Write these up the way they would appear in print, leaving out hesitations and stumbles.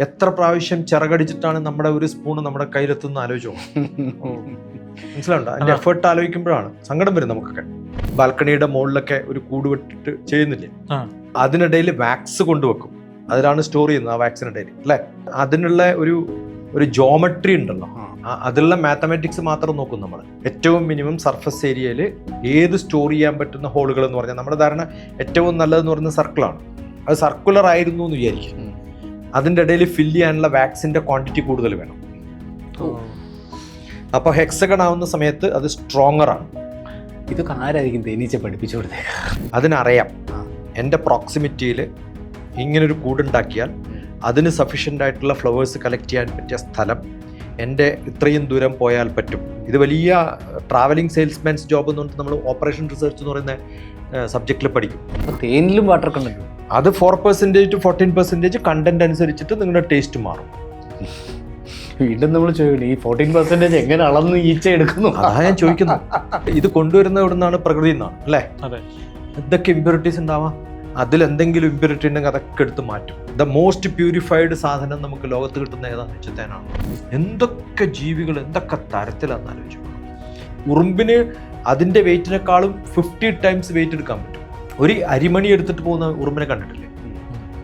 എത്ര പ്രാവശ്യം ചിറകടിച്ചിട്ടാണ് നമ്മുടെ ഒരു സ്പൂൺ നമ്മുടെ കയ്യിലെത്തുന്ന ആലോചിച്ചോ. മനസ്സിലുണ്ടോ? അതിന്റെ എഫേർട്ട് ആലോചിക്കുമ്പോഴാണ് സങ്കടം വരും നമുക്കൊക്കെ. ബാൽക്കണിയുടെ മുകളിലൊക്കെ ഒരു കൂട് വെട്ടിട്ട് ചെയ്യുന്നില്ലേ, അതിനിടയിൽ വാക്സ് കൊണ്ടുവെക്കും, അതിലാണ് സ്റ്റോർ ചെയ്യുന്നത് ആ വാക്സിനിടയിൽ അല്ലേ. അതിനുള്ള ഒരു ജോമെട്രി ഉണ്ടല്ലോ, അതിലുള്ള മാത്തമാറ്റിക്സ് മാത്രം നോക്കും നമ്മൾ. ഏറ്റവും മിനിമം സർഫസ് ഏരിയയിൽ ഏത് സ്റ്റോർ ചെയ്യാൻ പറ്റുന്ന ഹോളുകൾ എന്ന് പറഞ്ഞാൽ നമ്മുടെ ധാരണ ഏറ്റവും നല്ലതെന്ന് പറയുന്നത് സർക്കിളാണ്. അത് സർക്കുലർ ആയിരുന്നു എന്ന് വിചാരിക്കും, അതിൻ്റെ ഇടയിൽ ഫില്ല് ചെയ്യാനുള്ള വാക്സിൻ്റെ ക്വാണ്ടിറ്റി കൂടുതൽ വേണം. അപ്പോൾ ഹെക്സഗൺ ആവുന്ന സമയത്ത് അത് സ്ട്രോങ്ങർ ആണ്. ഇതൊക്കെ ആരായിരിക്കും തേനീച്ച പഠിപ്പിച്ചു കൊടുത്തേ? അതിനറിയാം എൻ്റെ പ്രോക്സിമിറ്റിയിൽ ഇങ്ങനൊരു കൂടുണ്ടാക്കിയാൽ അതിന് സഫീഷ്യൻ്റ് ആയിട്ടുള്ള ഫ്ലവേഴ്സ് കളക്ട് ചെയ്യാൻ പറ്റിയ സ്ഥലം എൻ്റെ ഇത്രയും ദൂരം പോയാൽ പറ്റും. ഇത് വലിയ ട്രാവലിംഗ് സെയിൽസ്മാൻസ് ജോബ് എന്ന് പറഞ്ഞിട്ട് നമ്മൾ ഓപ്പറേഷൻ റിസർച്ച് എന്ന് പറയുന്ന സബ്ജക്റ്റിൽ പഠിക്കും. തേനിലും വാട്ടർ കണ്ടന്റ് അത് 4% to 14% കണ്ടന്റ് അനുസരിച്ചിട്ട് നിങ്ങളുടെ ടേസ്റ്റ് മാറും. വീണ്ടും നമ്മൾ ചോദിക്കണം, ഈ 14% എങ്ങനെ അളന്ന് ഈച്ച എടുക്കുന്നു? അതാ ഞാൻ ചോദിക്കുന്നത്. ഇത് കൊണ്ടുവരുന്നത് എവിടെ നിന്നാണ്? പ്രകൃതിയിൽ നിന്നാണ് അല്ലേ. എന്തൊക്കെ ഇമ്പ്യൂരിറ്റീസ് ഉണ്ടാവാം, അതിലെന്തെങ്കിലും ഇമ്പ്യൂരിറ്റി ഉണ്ടെങ്കിൽ അതൊക്കെ എടുത്ത് മാറ്റും. ദ മോസ്റ്റ് പ്യൂരിഫൈഡ് സാധനം നമുക്ക് ലോകത്ത് കിട്ടുന്ന ഏതാണെന്ന് വെച്ചാൽ തേനാണ്. എന്തൊക്കെ ജീവികൾ എന്തൊക്കെ തരത്തിലാണെന്ന് ആലോചിച്ചു. ഉറുമ്പിന് അതിൻ്റെ വെയിറ്റിനേക്കാളും 50 times വെയിറ്റ് എടുക്കാൻ പറ്റും. ഒരു അരിമണി എടുത്തിട്ട് പോകുന്ന ഉറുമ്പിനെ കണ്ടിട്ടില്ലേ?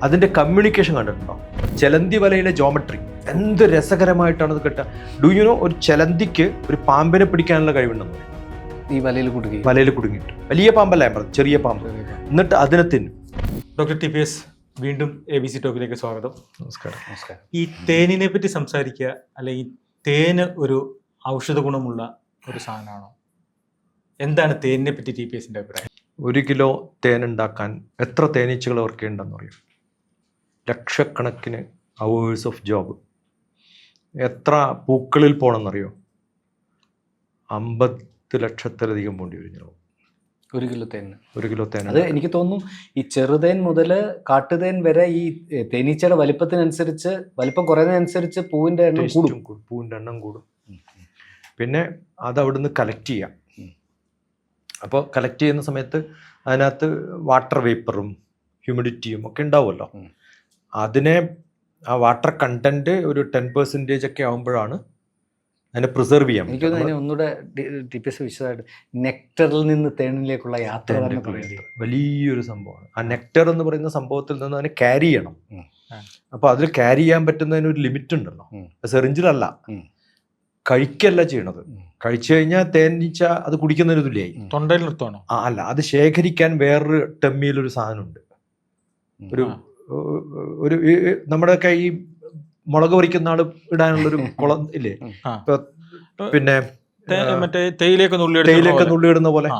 അതിൻ്റെ കമ്മ്യൂണിക്കേഷൻ കണ്ടിട്ടുണ്ടോ? ചെലന്തി വലയിലെ ജോമെട്രി എന്ത് രസകരമായിട്ടാണ് അത് കിട്ടുക. ഡു യു നോ, ഒരു ചെലന്തിക്ക് ഒരു പാമ്പിനെ പിടിക്കാനുള്ള കഴിവുണ്ടെന്ന് പറയും. ഈ വലയിൽ കുടുങ്ങിയിട്ട് വലിയ പാമ്പല്ല ഞാൻ പറഞ്ഞു, ചെറിയ പാമ്പ്, എന്നിട്ട് അതിനെ തിന്നും. ഡോക്ടർ TPS, വീണ്ടും ABC ടോക്കിലേക്ക് സ്വാഗതം. നമസ്കാരം. ഈ തേനിനെ പറ്റി സംസാരിക്കുക, അല്ലെങ്കിൽ തേന് ഒരു ഔഷധ ഗുണമുള്ള ഒരു സാധനമാണോ? എന്താണ് തേനിനെ പറ്റി TPSന്റെ അഭിപ്രായം? 1 കിലോ തേൻ ഉണ്ടാക്കാൻ എത്ര തേനീച്ചകൾ വർക്ക് ചെയ്യണ്ടെന്ന് പറയും? ലക്ഷക്കണക്കിന് അവേഴ്സ് ഓഫ് ജോബ്. എത്ര പൂക്കളിൽ പോകണമെന്നറിയോ? 50 ലക്ഷത്തിലധികം പോണ്ടി വരും 1 കിലോ തേൻ. 1 കിലോ തേൻ. അത് എനിക്ക് തോന്നുന്നു ഈ ചെറുതേൻ മുതൽ കാട്ടുതേൻ വരെ ഈ തേനീച്ചയുടെ വലിപ്പത്തിനനുസരിച്ച്, വലിപ്പം കുറയുന്നതനുസരിച്ച് പൂവിൻ്റെ എണ്ണം കൂടും. പിന്നെ അത് അവിടുന്ന് കളക്ട് ചെയ്യാം. അപ്പോൾ കളക്ട് ചെയ്യുന്ന സമയത്ത് അതിനകത്ത് വാട്ടർ വേപ്പറും ഹ്യൂമിഡിറ്റിയും ഒക്കെ ഉണ്ടാവുമല്ലോ. അതിനെ ആ വാട്ടർ കണ്ടന്റ് ഒരു 10% ഒക്കെ ആകുമ്പോഴാണ് അതിനെ പ്രിസർവ് ചെയ്യാൻ. എനിക്ക് തോന്നുന്നു ഒന്നുകൂടെ TPS വിശദമായിട്ട് നെക്ടറിൽ നിന്ന് തേനിലേക്കുള്ള യാത്ര വലിയൊരു സംഭവമാണ്. ആ നെക്ടർ എന്ന് പറയുന്ന സംഭവത്തിൽ നിന്ന് അതിനെ ക്യാരി ചെയ്യണം. അപ്പോൾ അതിൽ ക്യാരി ചെയ്യാൻ പറ്റുന്നതിന് ഒരു ലിമിറ്റ് ഉണ്ടല്ലോ. സെറിഞ്ചിലല്ല, കഴിക്കല്ല ചെയ്യണത്. കഴിച്ചു കഴിഞ്ഞാൽ തേനീച്ച അത് കുടിക്കുന്നതിന് തുല്യമായി. തൊണ്ടയിൽ നിർത്തുവാണോ? അല്ല, അത് ശേഖരിക്കാൻ വേറൊരു ടെമ്മിയിലൊരു സാധനമുണ്ട്. ഒരു നമ്മുടെയൊക്കെ ഈ മുളക് പൊരിക്കുന്ന ആള് ഇടാനുള്ളൊരു കുളം ഇല്ലേ, പിന്നെ തേയിലേക്ക് നുള്ളിയിടുന്ന പോലെ,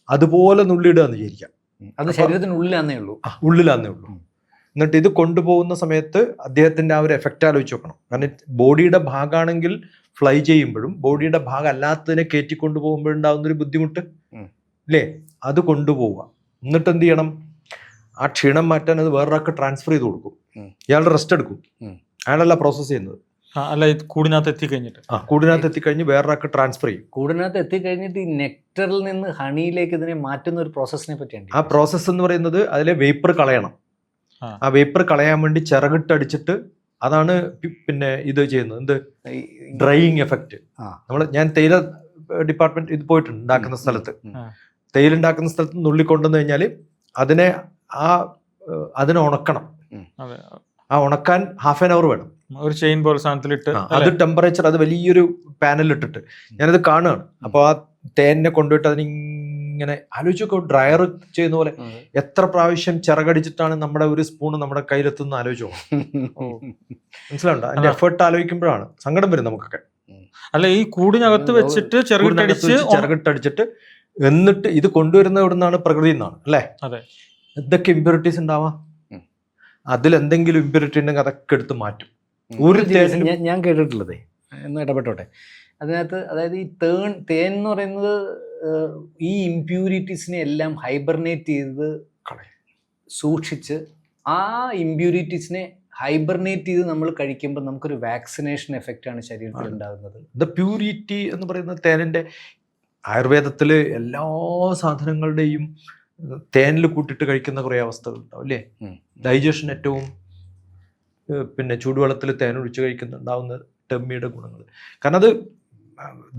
അതുപോലെ നുള്ളിയിടുക എന്ന് വിചാരിക്കാം. അത് ശരീരത്തിനുള്ളിലാന്നേ ഉള്ളൂ. എന്നിട്ട് ഇത് കൊണ്ടുപോകുന്ന സമയത്ത് അദ്ദേഹത്തിന്റെ ആ ഒരു എഫക്റ്റ് ആലോചിച്ച് നോക്കണം. കാരണം ബോഡിയുടെ ഭാഗമാണെങ്കിൽ ഫ്ലൈ ചെയ്യുമ്പോഴും ബോഡിയുടെ ഭാഗം അല്ലാത്തതിനെ കയറ്റി കൊണ്ടുപോകുമ്പോഴുണ്ടാകുന്നൊരു ബുദ്ധിമുട്ട് അല്ലേ, അത് കൊണ്ടുപോവുക. എന്നിട്ട് എന്ത് ചെയ്യണം? ആ ക്ഷീണം മാറ്റാൻ അത് വേറൊരാൾക്ക് ട്രാൻസ്ഫർ ചെയ്ത് കൊടുക്കും. ഇയാളുടെ റെസ്റ്റ് എടുക്കും. അയാളല്ല പ്രോസസ് ചെയ്യുന്നത്. കൂടിനകത്ത് എത്തിക്കഴിഞ്ഞ് വേറൊരാൾക്ക് ട്രാൻസ്ഫർ ചെയ്യും. കൂടിനകത്ത് എത്തിക്കഴിഞ്ഞിട്ട് ഈ നെക്ടറിൽ നിന്ന് ഹണിയിലേക്ക് ഇതിനെ മാറ്റുന്ന ഒരു പ്രോസസ്സിനെ പറ്റിയാണ്. ആ പ്രോസസ്സ് എന്ന് പറയുന്നത് അതിലെ വേപ്പർ കളയണം. ആ വേപ്പർ കളയാൻ വേണ്ടി ചിറകിട്ടടിച്ചിട്ട് അതാണ് പിന്നെ ഇത് ചെയ്യുന്നത്. എന്ത്? Drying effect. ഞാൻ തേയില ഡിപ്പാർട്ട്മെന്റ് ഇത് പോയിട്ടുണ്ട്. ഉണ്ടാക്കുന്ന സ്ഥലത്ത്, തേയില ഉണ്ടാക്കുന്ന സ്ഥലത്ത് നുള്ളിക്കൊണ്ടുവന്നു കഴിഞ്ഞാൽ അതിനെ ഉണക്കണം. ആ ഉണക്കാൻ 1/2 an hour വേണം. ഒരു ചെയിൻ പോലെ സാധനത്തിലിട്ട് അത് ടെമ്പറേച്ചർ, അത് വലിയൊരു പാനലിട്ടിട്ട് ഞാനത് കാണുകയാണ്. അപ്പോൾ ആ തേനിനെ കൊണ്ടുപോയിട്ട് അതിനിങ്ങനെ ആലോചിച്ചൊക്കെ ഡ്രയർ ചെയ്യുന്ന പോലെ എത്ര പ്രാവശ്യം ചിറകടിച്ചിട്ടാണ് നമ്മുടെ ഒരു സ്പൂൺ നമ്മുടെ കയ്യിലെത്തുന്ന ആലോചിച്ചോ. മനസ്സിലുണ്ടോ? അതിന്റെ എഫേർട്ട് ആലോചിക്കുമ്പോഴാണ് സങ്കടം വരും നമുക്കൊക്കെ. അല്ല, ഈ കൂടിനകത്ത് വെച്ചിട്ട് ചിറകിട്ടടിച്ചിട്ട് എന്നിട്ട് ഇത് കൊണ്ടുവരുന്നത് എവിടെ നിന്നാണ്? പ്രകൃതിയിൽ നിന്നാണ് അല്ലേ. എന്തൊക്കെ ഇമ്പ്യൂരിറ്റീസ് ഉണ്ടാവാം, അതിലെന്തെങ്കിലും ഇമ്പ്യൂരിറ്റി ഉണ്ടെങ്കിൽ അതൊക്കെ എടുത്ത് മാറ്റും. ഞാൻ കേട്ടിട്ടുള്ളതേ, എന്ന് ഇടപെട്ടോട്ടെ, അതിനകത്ത് അതായത് ഈ തേൻ എന്ന് പറയുന്നത് ഈ ഇമ്പ്യൂരിറ്റീസിനെ എല്ലാം ഹൈബർനേറ്റ് ചെയ്ത് സൂക്ഷിച്ച് ആ ഇമ്പ്യൂരിറ്റീസിനെ ഹൈബർനേറ്റ് ചെയ്ത് നമ്മൾ കഴിക്കുമ്പോൾ നമുക്കൊരു വാക്സിനേഷൻ എഫക്റ്റ് ആണ് ശരീരത്തിൽ ഉണ്ടാകുന്നത്. ദ പ്യൂരിറ്റി എന്ന് പറയുന്ന തേനിൻ്റെ ആയുർവേദത്തില് എല്ലാ സാധനങ്ങളുടെയും തേനിൽ കൂട്ടിട്ട് കഴിക്കുന്ന കുറേ അവസ്ഥകൾ ഉണ്ടാവും അല്ലേ. ഡൈജഷൻ ഏറ്റവും പിന്നെ ചൂടുവെള്ളത്തിൽ തേൻ ഒഴിച്ച് കഴിക്കുന്നുണ്ടാവുന്ന ടമ്മിയുടെ ഗുണങ്ങൾ. കാരണം അത്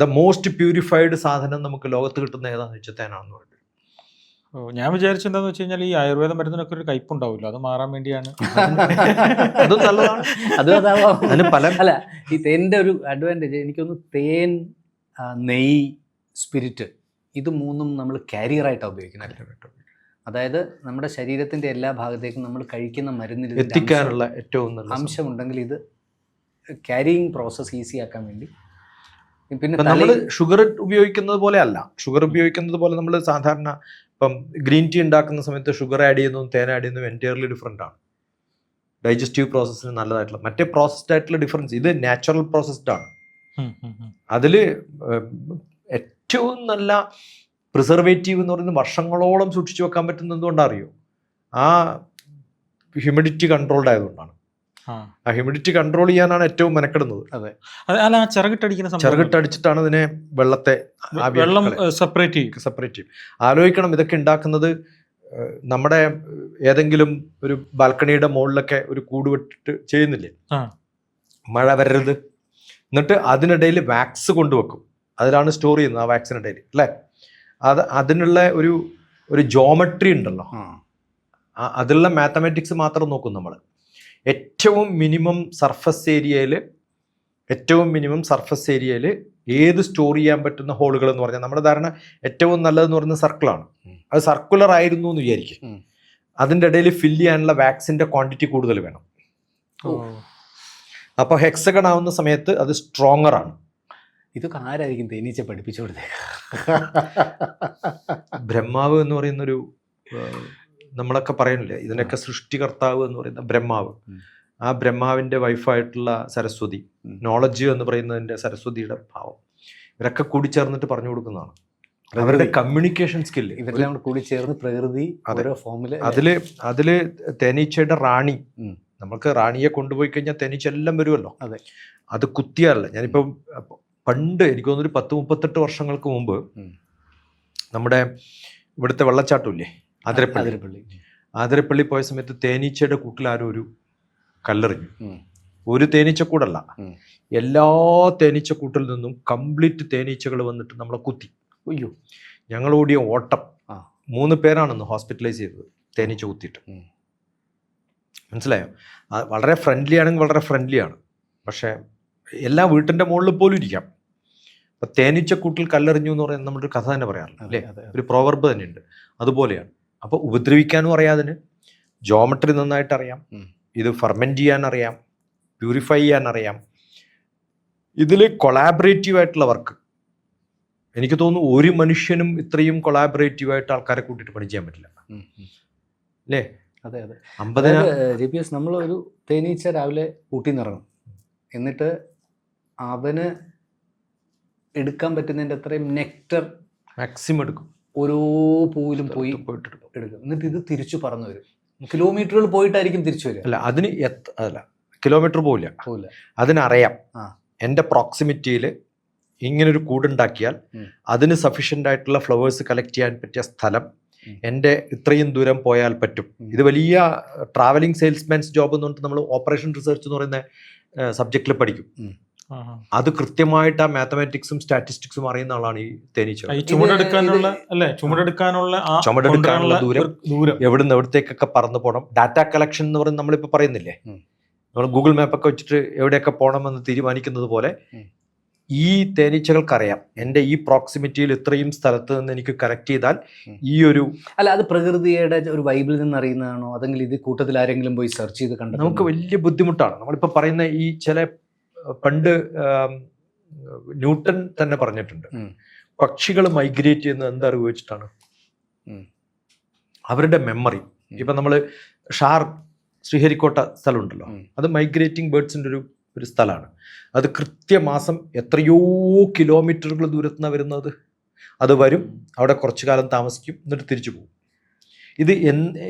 ദ മോസ്റ്റ് പ്യൂരിഫൈഡ് സാധനം നമുക്ക് ലോകത്ത് കിട്ടുന്ന ഏതാണെന്ന് വെച്ചാൽ തേനാണെന്ന് പറയുന്നത്. ഞാൻ വിചാരിച്ചെന്താന്ന് വെച്ച് കഴിഞ്ഞാൽ ഈ ആയുർവേദ മരുന്നിനൊക്കെ ഒരു കയ്പുണ്ടാവില്ല, അത് മാറാൻ വേണ്ടിയാണ്. അതും നല്ലതാണ്. അതാവാം. അതിന് പല അല്ല, ഈ തേനിൻ്റെ ഒരു അഡ്വാൻറ്റേജ് എനിക്കൊന്ന് തേൻ, നെയ്യ്, സ്പിരിറ്റ്, ഇത് മൂന്നും നമ്മൾ കാരിയറായിട്ടാണ് ഉപയോഗിക്കുന്നത്. അതായത് നമ്മുടെ ശരീരത്തിൻ്റെ എല്ലാ ഭാഗത്തേക്കും നമ്മൾ കഴിക്കുന്ന മരുന്നിൽ ഇതിൻ്റെ എത്തിക്കാനുള്ള ഏറ്റവും നല്ല അംശമുണ്ടെങ്കിൽ ഇത് ക്യാരിയിങ് പ്രോസസ്സ് ഈസി ആക്കാൻ വേണ്ടി. പിന്നെ നമ്മൾ ഷുഗർ ഉപയോഗിക്കുന്നത് പോലെ അല്ല. ഷുഗർ ഉപയോഗിക്കുന്നത് പോലെ നമ്മൾ സാധാരണ ഇപ്പം ഗ്രീൻ ടീ ഉണ്ടാക്കുന്ന സമയത്ത് ഷുഗർ ആഡ് ചെയ്യുന്നതും തേൻ ആഡ് ചെയ്യുന്നതും എൻറ്റയർലി ഡിഫറെൻ്റ് ആണ്. ഡൈജസ്റ്റീവ് പ്രോസസ്സിന് നല്ലതായിട്ടുള്ള മറ്റേ പ്രോസസ്ഡ് ആയിട്ടുള്ള ഡിഫറൻസ്, ഇത് നാച്ചുറൽ പ്രോസസ്ഡ് ആണ്. അതിൽ ഏറ്റവും നല്ല പ്രിസർവേറ്റീവ് എന്ന് പറയുന്നത് വർഷങ്ങളോളം സൂക്ഷിച്ചു വെക്കാൻ പറ്റുന്നത് എന്തുകൊണ്ടാണ് അറിയോ? ആ ഹ്യൂമിഡിറ്റി കൺട്രോൾഡ് ആയതുകൊണ്ടാണ്. ആ ഹ്യൂമിഡിറ്റി കൺട്രോൾ ചെയ്യാനാണ് ഏറ്റവും മെനക്കെടുന്നത്. അതെ, അല്ല, ചിറകിട്ടടിക്കുന്ന ചിറകിട്ടടിച്ചിട്ടാണ് ഇതിനെ വെള്ളത്തെ വെള്ളം സെപ്പറേറ്റ് ചെയ്യും. ആലോചിക്കണം, ഇതൊക്കെ ഉണ്ടാക്കുന്നത് നമ്മുടെ ഏതെങ്കിലും ഒരു ബാൽക്കണിയുടെ മുകളിലൊക്കെ ഒരു കൂട് വെട്ടിട്ട് ചെയ്യുന്നില്ലേ, മഴ വരരുത്, എന്നിട്ട് അതിനിടയിൽ വാക്സ് കൊണ്ടുവെക്കും, അതിലാണ് സ്റ്റോർ ചെയ്യുന്നത് ആ വാക്സിനിടയിൽ അല്ലേ. അതിനുള്ള ഒരു ജോമെട്രി ഉണ്ടല്ലോ, അതിലുള്ള മാത്തമാറ്റിക്സ് മാത്രം നോക്കും നമ്മൾ. ഏറ്റവും മിനിമം സർഫസ് ഏരിയയിൽ ഏത് സ്റ്റോർ ചെയ്യാൻ പറ്റുന്ന ഹോളുകൾ എന്ന് പറഞ്ഞാൽ നമ്മുടെ ധാരണ ഏറ്റവും നല്ലതെന്ന് പറയുന്നത് സർക്കിളാണ്. അത് സർക്കുലർ ആയിരുന്നു എന്ന് വിചാരിക്കും. അതിൻ്റെ ഇടയിൽ ഫില്ല് ചെയ്യാനുള്ള വാക്സിൻ്റെ ക്വാണ്ടിറ്റി കൂടുതൽ വേണം. അപ്പോൾ ഹെക്സഗൺ ആവുന്ന സമയത്ത് അത് സ്ട്രോങ്ങർ ആണ്. ഇതൊക്കെ ആരായിരിക്കും തേനീച്ച പഠിപ്പിച്ചു കൊടുത്തേ? ബ്രഹ്മാവ് എന്ന് പറയുന്നൊരു, നമ്മളൊക്കെ പറയുന്നില്ലേ ഇതിനൊക്കെ സൃഷ്ടികർത്താവ് എന്ന് പറയുന്ന ബ്രഹ്മാവ്, ആ ബ്രഹ്മാവിൻ്റെ വൈഫായിട്ടുള്ള സരസ്വതി, നോളജ് എന്ന് പറയുന്നതിൻ്റെ സരസ്വതിയുടെ ഭാവം, ഇവരൊക്കെ കൂടി ചേർന്നിട്ട് പറഞ്ഞു കൊടുക്കുന്നതാണ്. അവരുടെ കമ്മ്യൂണിക്കേഷൻ സ്കില്ല് ഇവരെല്ലാം കൂടി ചേർന്ന് പ്രകൃതി ഫോമില് അതില് തേനീച്ചയുടെ റാണി, നമുക്ക് റാണിയെ കൊണ്ടുപോയി കഴിഞ്ഞാൽ തേനീച്ച എല്ലാം വരുമല്ലോ. അതെ, അത് കുത്തിയാറില്ല. ഞാനിപ്പം പണ്ട് എനിക്ക് തോന്നുന്നു 10-38 വർഷങ്ങൾക്ക് മുമ്പ് നമ്മുടെ ഇവിടുത്തെ വെള്ളച്ചാട്ടമില്ലേ ആതിരപ്പള്ളി പോയ സമയത്ത് തേനീച്ചയുടെ കൂട്ടിൽ ആരും ഒരു കല്ലെറിഞ്ഞു. ഒരു തേനീച്ചക്കൂടല്ല, എല്ലാ തേനീച്ചക്കൂട്ടിൽ നിന്നും കംപ്ലീറ്റ് തേനീച്ചകൾ വന്നിട്ട് നമ്മളെ കുത്തി. അയ്യോ, ഞങ്ങൾ ഓടിയ ഓട്ടം. 3 പേരാണെന്ന് ഹോസ്പിറ്റലൈസ് ചെയ്തത് തേനീച്ച കുത്തിയിട്ട്. മനസ്സിലായോ? വളരെ ഫ്രണ്ട്ലി ആണെങ്കിൽ വളരെ ഫ്രണ്ട്ലി ആണ്, പക്ഷേ എല്ലാ വീട്ടിൻ്റെ മുകളിൽ പോലും ഇരിക്കാം. അപ്പം തേനീച്ചക്കൂട്ടിൽ കല്ലെറിഞ്ഞു എന്ന് പറയുന്നത് നമ്മുടെ ഒരു കഥ തന്നെ പറയാറില്ല അല്ലേ, ഒരു പ്രോവർബ് തന്നെയുണ്ട്. അതുപോലെയാണ്. അപ്പോൾ ഉപദ്രവിക്കാനും അറിയാതിന്, ജോമെട്രി നന്നായിട്ട് അറിയാം, ഇത് ഫെർമെൻറ്റ് ചെയ്യാൻ അറിയാം, പ്യൂരിഫൈ ചെയ്യാൻ അറിയാം. ഇതിൽ കൊളാബറേറ്റീവ് ആയിട്ടുള്ള വർക്ക് എനിക്ക് തോന്നുന്നു ഒരു മനുഷ്യനും ഇത്രയും കൊളാബറേറ്റീവായിട്ട് ആൾക്കാരെ കൂട്ടിയിട്ട് പണി ചെയ്യാൻ പറ്റില്ല അല്ലേ. അതെ അതെ. 50 നമ്മളൊരു തേനീച്ച രാവിലെ കൂട്ടിൽ നിന്നിറങ്ങും, എന്നിട്ട് അവന് എടുക്കാൻ പറ്റുന്നതിൻ്റെ അത്രയും നെക്ടർ മാക്സിമം എടുക്കും, ഓരോ പൂവിലും പോയിട്ട് എടുക്കും. എന്നിട്ട് ഇത് തിരിച്ചു പറന്നു വരും. കിലോമീറ്ററുകൾ പോയിട്ടായിരിക്കും തിരിച്ചു വരിക. അല്ല, അതിന് കിലോമീറ്റർ പോവില്ല. അതിനറിയാം എൻ്റെ പ്രോക്സിമിറ്റിയിൽ ഇങ്ങനൊരു കൂടുണ്ടാക്കിയാൽ അതിന് സഫീഷ്യൻ്റ് ആയിട്ടുള്ള ഫ്ലവേഴ്സ് കളക്ട് ചെയ്യാൻ പറ്റിയ സ്ഥലം എൻ്റെ ഇത്രയും ദൂരം പോയാൽ പറ്റും. ഇത് വലിയ ട്രാവലിംഗ് സെയിൽസ്മാൻസ് ജോബ് എന്ന് പറഞ്ഞിട്ട് നമ്മൾ ഓപ്പറേഷൻ റിസർച്ച് എന്ന് പറയുന്ന സബ്ജക്റ്റിൽ പഠിക്കും. അത് കൃത്യമായിട്ട് ആ മാത്തമാറ്റിക്സും സ്റ്റാറ്റിസ്റ്റിക്സും അറിയുന്ന ആളാണ് ഈ തേനീച്ച. ചുമടെടുക്കാനുള്ള ദൂരം എവിടുന്ന് എവിടത്തേക്കൊക്കെ പറന്നു പോകണം. ഡാറ്റ കളക്ഷൻ എന്ന് പറയുന്നത് നമ്മളിപ്പോൾ പറയുന്നില്ലേ, നമ്മൾ ഗൂഗിൾ മാപ്പൊക്കെ വെച്ചിട്ട് എവിടെയൊക്കെ പോകണമെന്ന് തീരുമാനിക്കുന്നത് പോലെ ഈ തേനീച്ചകൾക്കറിയാം എൻ്റെ ഈ പ്രോക്സിമിറ്റിയിൽ ഇത്രയും സ്ഥലത്ത് നിന്ന് എനിക്ക് കണക്ട് ചെയ്താൽ ഈ ഒരു. അല്ല, അത് പ്രകൃതിയുടെ ഒരു വൈബിൽ നിന്ന് അറിയുന്നതാണോ, അതെങ്കിൽ ഇത് കൂട്ടത്തിൽ ആരെങ്കിലും പോയി സെർച്ച് ചെയ്ത് കണ്ടു? നമുക്ക് വലിയ ബുദ്ധിമുട്ടാണ്. നമ്മളിപ്പോൾ പറയുന്ന ഈ ചില പണ്ട് ന്യൂട്ടൺ തന്നെ പറഞ്ഞിട്ടുണ്ട്, പക്ഷികൾ മൈഗ്രേറ്റ് ചെയ്യുന്നത് എന്താ ഉപയോഗിച്ചിട്ടാണ്? അവരുടെ മെമ്മറി. ഇപ്പം നമ്മൾ ശ്രീഹരിക്കോട്ട സ്ഥലമുണ്ടല്ലോ, അത് മൈഗ്രേറ്റിംഗ് ബേർഡ്സിൻ്റെ ഒരു സ്ഥലമാണ്. അത് കൃത്യമാസം എത്രയോ കിലോമീറ്ററുകൾ ദൂരത്തുനിന്നാണ് വരുന്നത്. അത് വരും, അവിടെ കുറച്ചു കാലം താമസിക്കും, എന്നിട്ട് തിരിച്ചു പോകും. ഇത്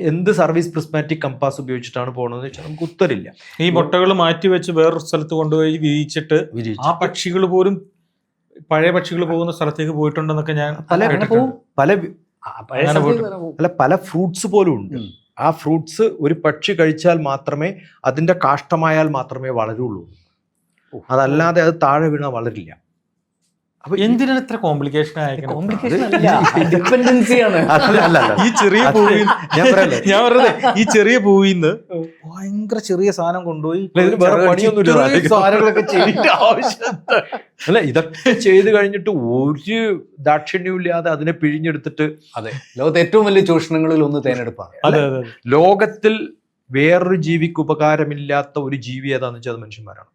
എന്ത് സർവീസ് പ്രിസ്മാറ്റിക് കമ്പാസ് ഉപയോഗിച്ചിട്ടാണ് പോകണമെന്ന് വെച്ചാൽ നമുക്ക് ഉത്തരമില്ല. ഈ മുട്ടകൾ മാറ്റി വെച്ച് വേറൊരു സ്ഥലത്ത് കൊണ്ടുപോയി വിരിച്ചിട്ട് ആ പക്ഷികൾ പോലും പഴയ പക്ഷികൾ പോകുന്ന സ്ഥലത്തേക്ക് പോയിട്ടുണ്ടെന്നൊക്കെ ഞാൻ പല ഫ്രൂട്ട്സ് പോലും ഉണ്ട്. ആ ഫ്രൂട്ട്സ് ഒരു പക്ഷി കഴിച്ചാൽ മാത്രമേ, അതിൻ്റെ കാഷ്ടമായാൽ മാത്രമേ വളരുള്ളൂ. അതല്ലാതെ അത് താഴെ വീണാൽ വളരില്ല. അപ്പൊ എന്തിനാണ് ഇത്ര കോംപ്ലിക്കേഷൻ ആയിരിക്കണം? കോംപ്ലിക്കേഷൻ അല്ല, ഡിപെൻഡൻസിയാണ്. ഈ ചെറിയ പൂവിൽ ഞാൻ പറഞ്ഞത്, ഈ ചെറിയ പൂവിന്ന് ഭയങ്കര ചെറിയ സാധനം കൊണ്ടുപോയി സാധനങ്ങളൊക്കെ ചെയ്തിട്ട് ആവശ്യം. അല്ല, ഇതൊക്കെ ചെയ്ത് കഴിഞ്ഞിട്ട് ഒരു ദാക്ഷിണ്യവും ഇല്ലാതെ അതിനെ പിഴിഞ്ഞെടുത്തിട്ട്. അതെ, ലോകത്തെ ഏറ്റവും വലിയ ചൂഷണങ്ങളിൽ ഒന്ന് തേനെടുപ്പാണ്. അതെ അതെ. ലോകത്തിൽ വേറൊരു ജീവിക്ക് ഉപകാരമില്ലാത്ത ഒരു ജീവി ഏതാന്ന് വെച്ചാൽ അത് മനുഷ്യന്മാരാണ്.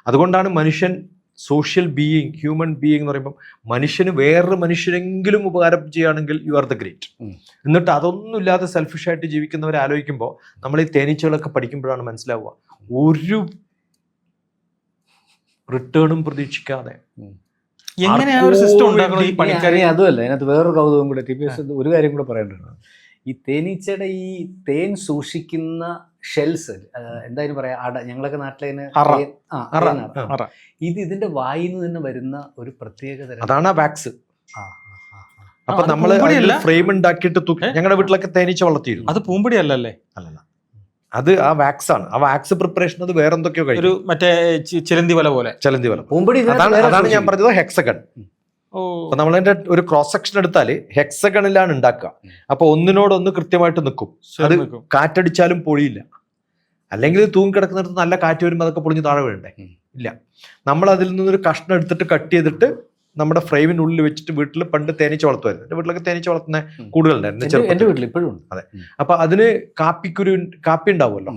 അതുകൊണ്ടാണ് മനുഷ്യൻ സോഷ്യൽ ബീയിങ്, ഹ്യൂമൻ ബീയിങ് എന്ന് പറയുമ്പോൾ മനുഷ്യന് വേറൊരു മനുഷ്യരെങ്കിലും ഉപകാരം ചെയ്യുകയാണെങ്കിൽ യു ആർ ദ ഗ്രേറ്റ്. എന്നിട്ട് അതൊന്നുമില്ലാതെ സെൽഫിഷായിട്ട് ജീവിക്കുന്നവരെ ആലോചിക്കുമ്പോൾ നമ്മൾ ഈ തേനീച്ചകളൊക്കെ പഠിക്കുമ്പോഴാണ് മനസ്സിലാവുക, ഒരു റിട്ടേണും പ്രതീക്ഷിക്കാതെ എങ്ങനെയാണ് ഒരു സിസ്റ്റം ഉണ്ടാക്കുന്നത് ഈ പണിക്കാരെ? അതുമല്ല, അതിനകത്ത് വേറൊരു കൗതുകം കൂടെ TPS ഒരു കാര്യം കൂടെ പറയേണ്ടത്. ഈ തേനീച്ചയുടെ ഈ തേൻ സൂക്ഷിക്കുന്ന ഷെൽസ്, എന്തായാലും പറയാ, ഞങ്ങളൊക്കെ നാട്ടിലെ ഇതിന്റെ വായിന്ന് തന്നെ വരുന്ന ഒരു പ്രത്യേക തരം, അതാണ് വാക്സ്. അപ്പൊ നമ്മള് ഫ്രെയിം ഉണ്ടാക്കിയിട്ട് ഞങ്ങളുടെ വീട്ടിലൊക്കെ തേനീച്ച വളർത്തിയിരുന്നു. അത് പൂമ്പൊടി അല്ലല്ലേ? അല്ലല്ല, അത് ആ വാക്സ് ആണ്. ആ വാക്സ് പ്രിപ്പറേഷൻ അത് വേറെ എന്തൊക്കെയോ ഒരു മറ്റേ ചിലന്തി വല പോലെ. ചിലന്തി വല പൂമ്പൊടി. അതാണ് ഞാൻ പറഞ്ഞത് ഹെക്സഗൺ. അപ്പൊ നമ്മളതിന്റെ ഒരു ക്രോസ് സെക്ഷൻ എടുത്താല് ഹെക്സഗണിലാണ് ഉണ്ടാക്കുക. അപ്പൊ ഒന്നിനോടൊന്ന് കൃത്യമായിട്ട് നിൽക്കും. അത് കാറ്റടിച്ചാലും പൊഴിയില്ല. അല്ലെങ്കിൽ തൂങ്ങിക്കിടക്കുന്നിടത്ത് നല്ല കാറ്റ് വരുമ്പോൾ അതൊക്കെ പൊളിഞ്ഞ് താഴെ വീഴണ്ടേ? ഇല്ല. നമ്മൾ അതിൽ നിന്നൊരു കഷ്ണം എടുത്തിട്ട് കട്ട് ചെയ്തിട്ട് നമ്മുടെ ഫ്രെയിമിനുള്ളിൽ വെച്ചിട്ട് വീട്ടിൽ പണ്ട് തേനീച്ച വളർത്തുമായിരുന്നു. എൻ്റെ വീട്ടിലൊക്കെ തേനീച്ച വളർത്തുന്ന കൂടുകളുണ്ടായിരുന്നു. എൻ്റെ വീട്ടിൽ ഇപ്പോഴും ഉണ്ട്. അതെ. അപ്പൊ അതിന് കാപ്പി ഉണ്ടാവുമല്ലോ.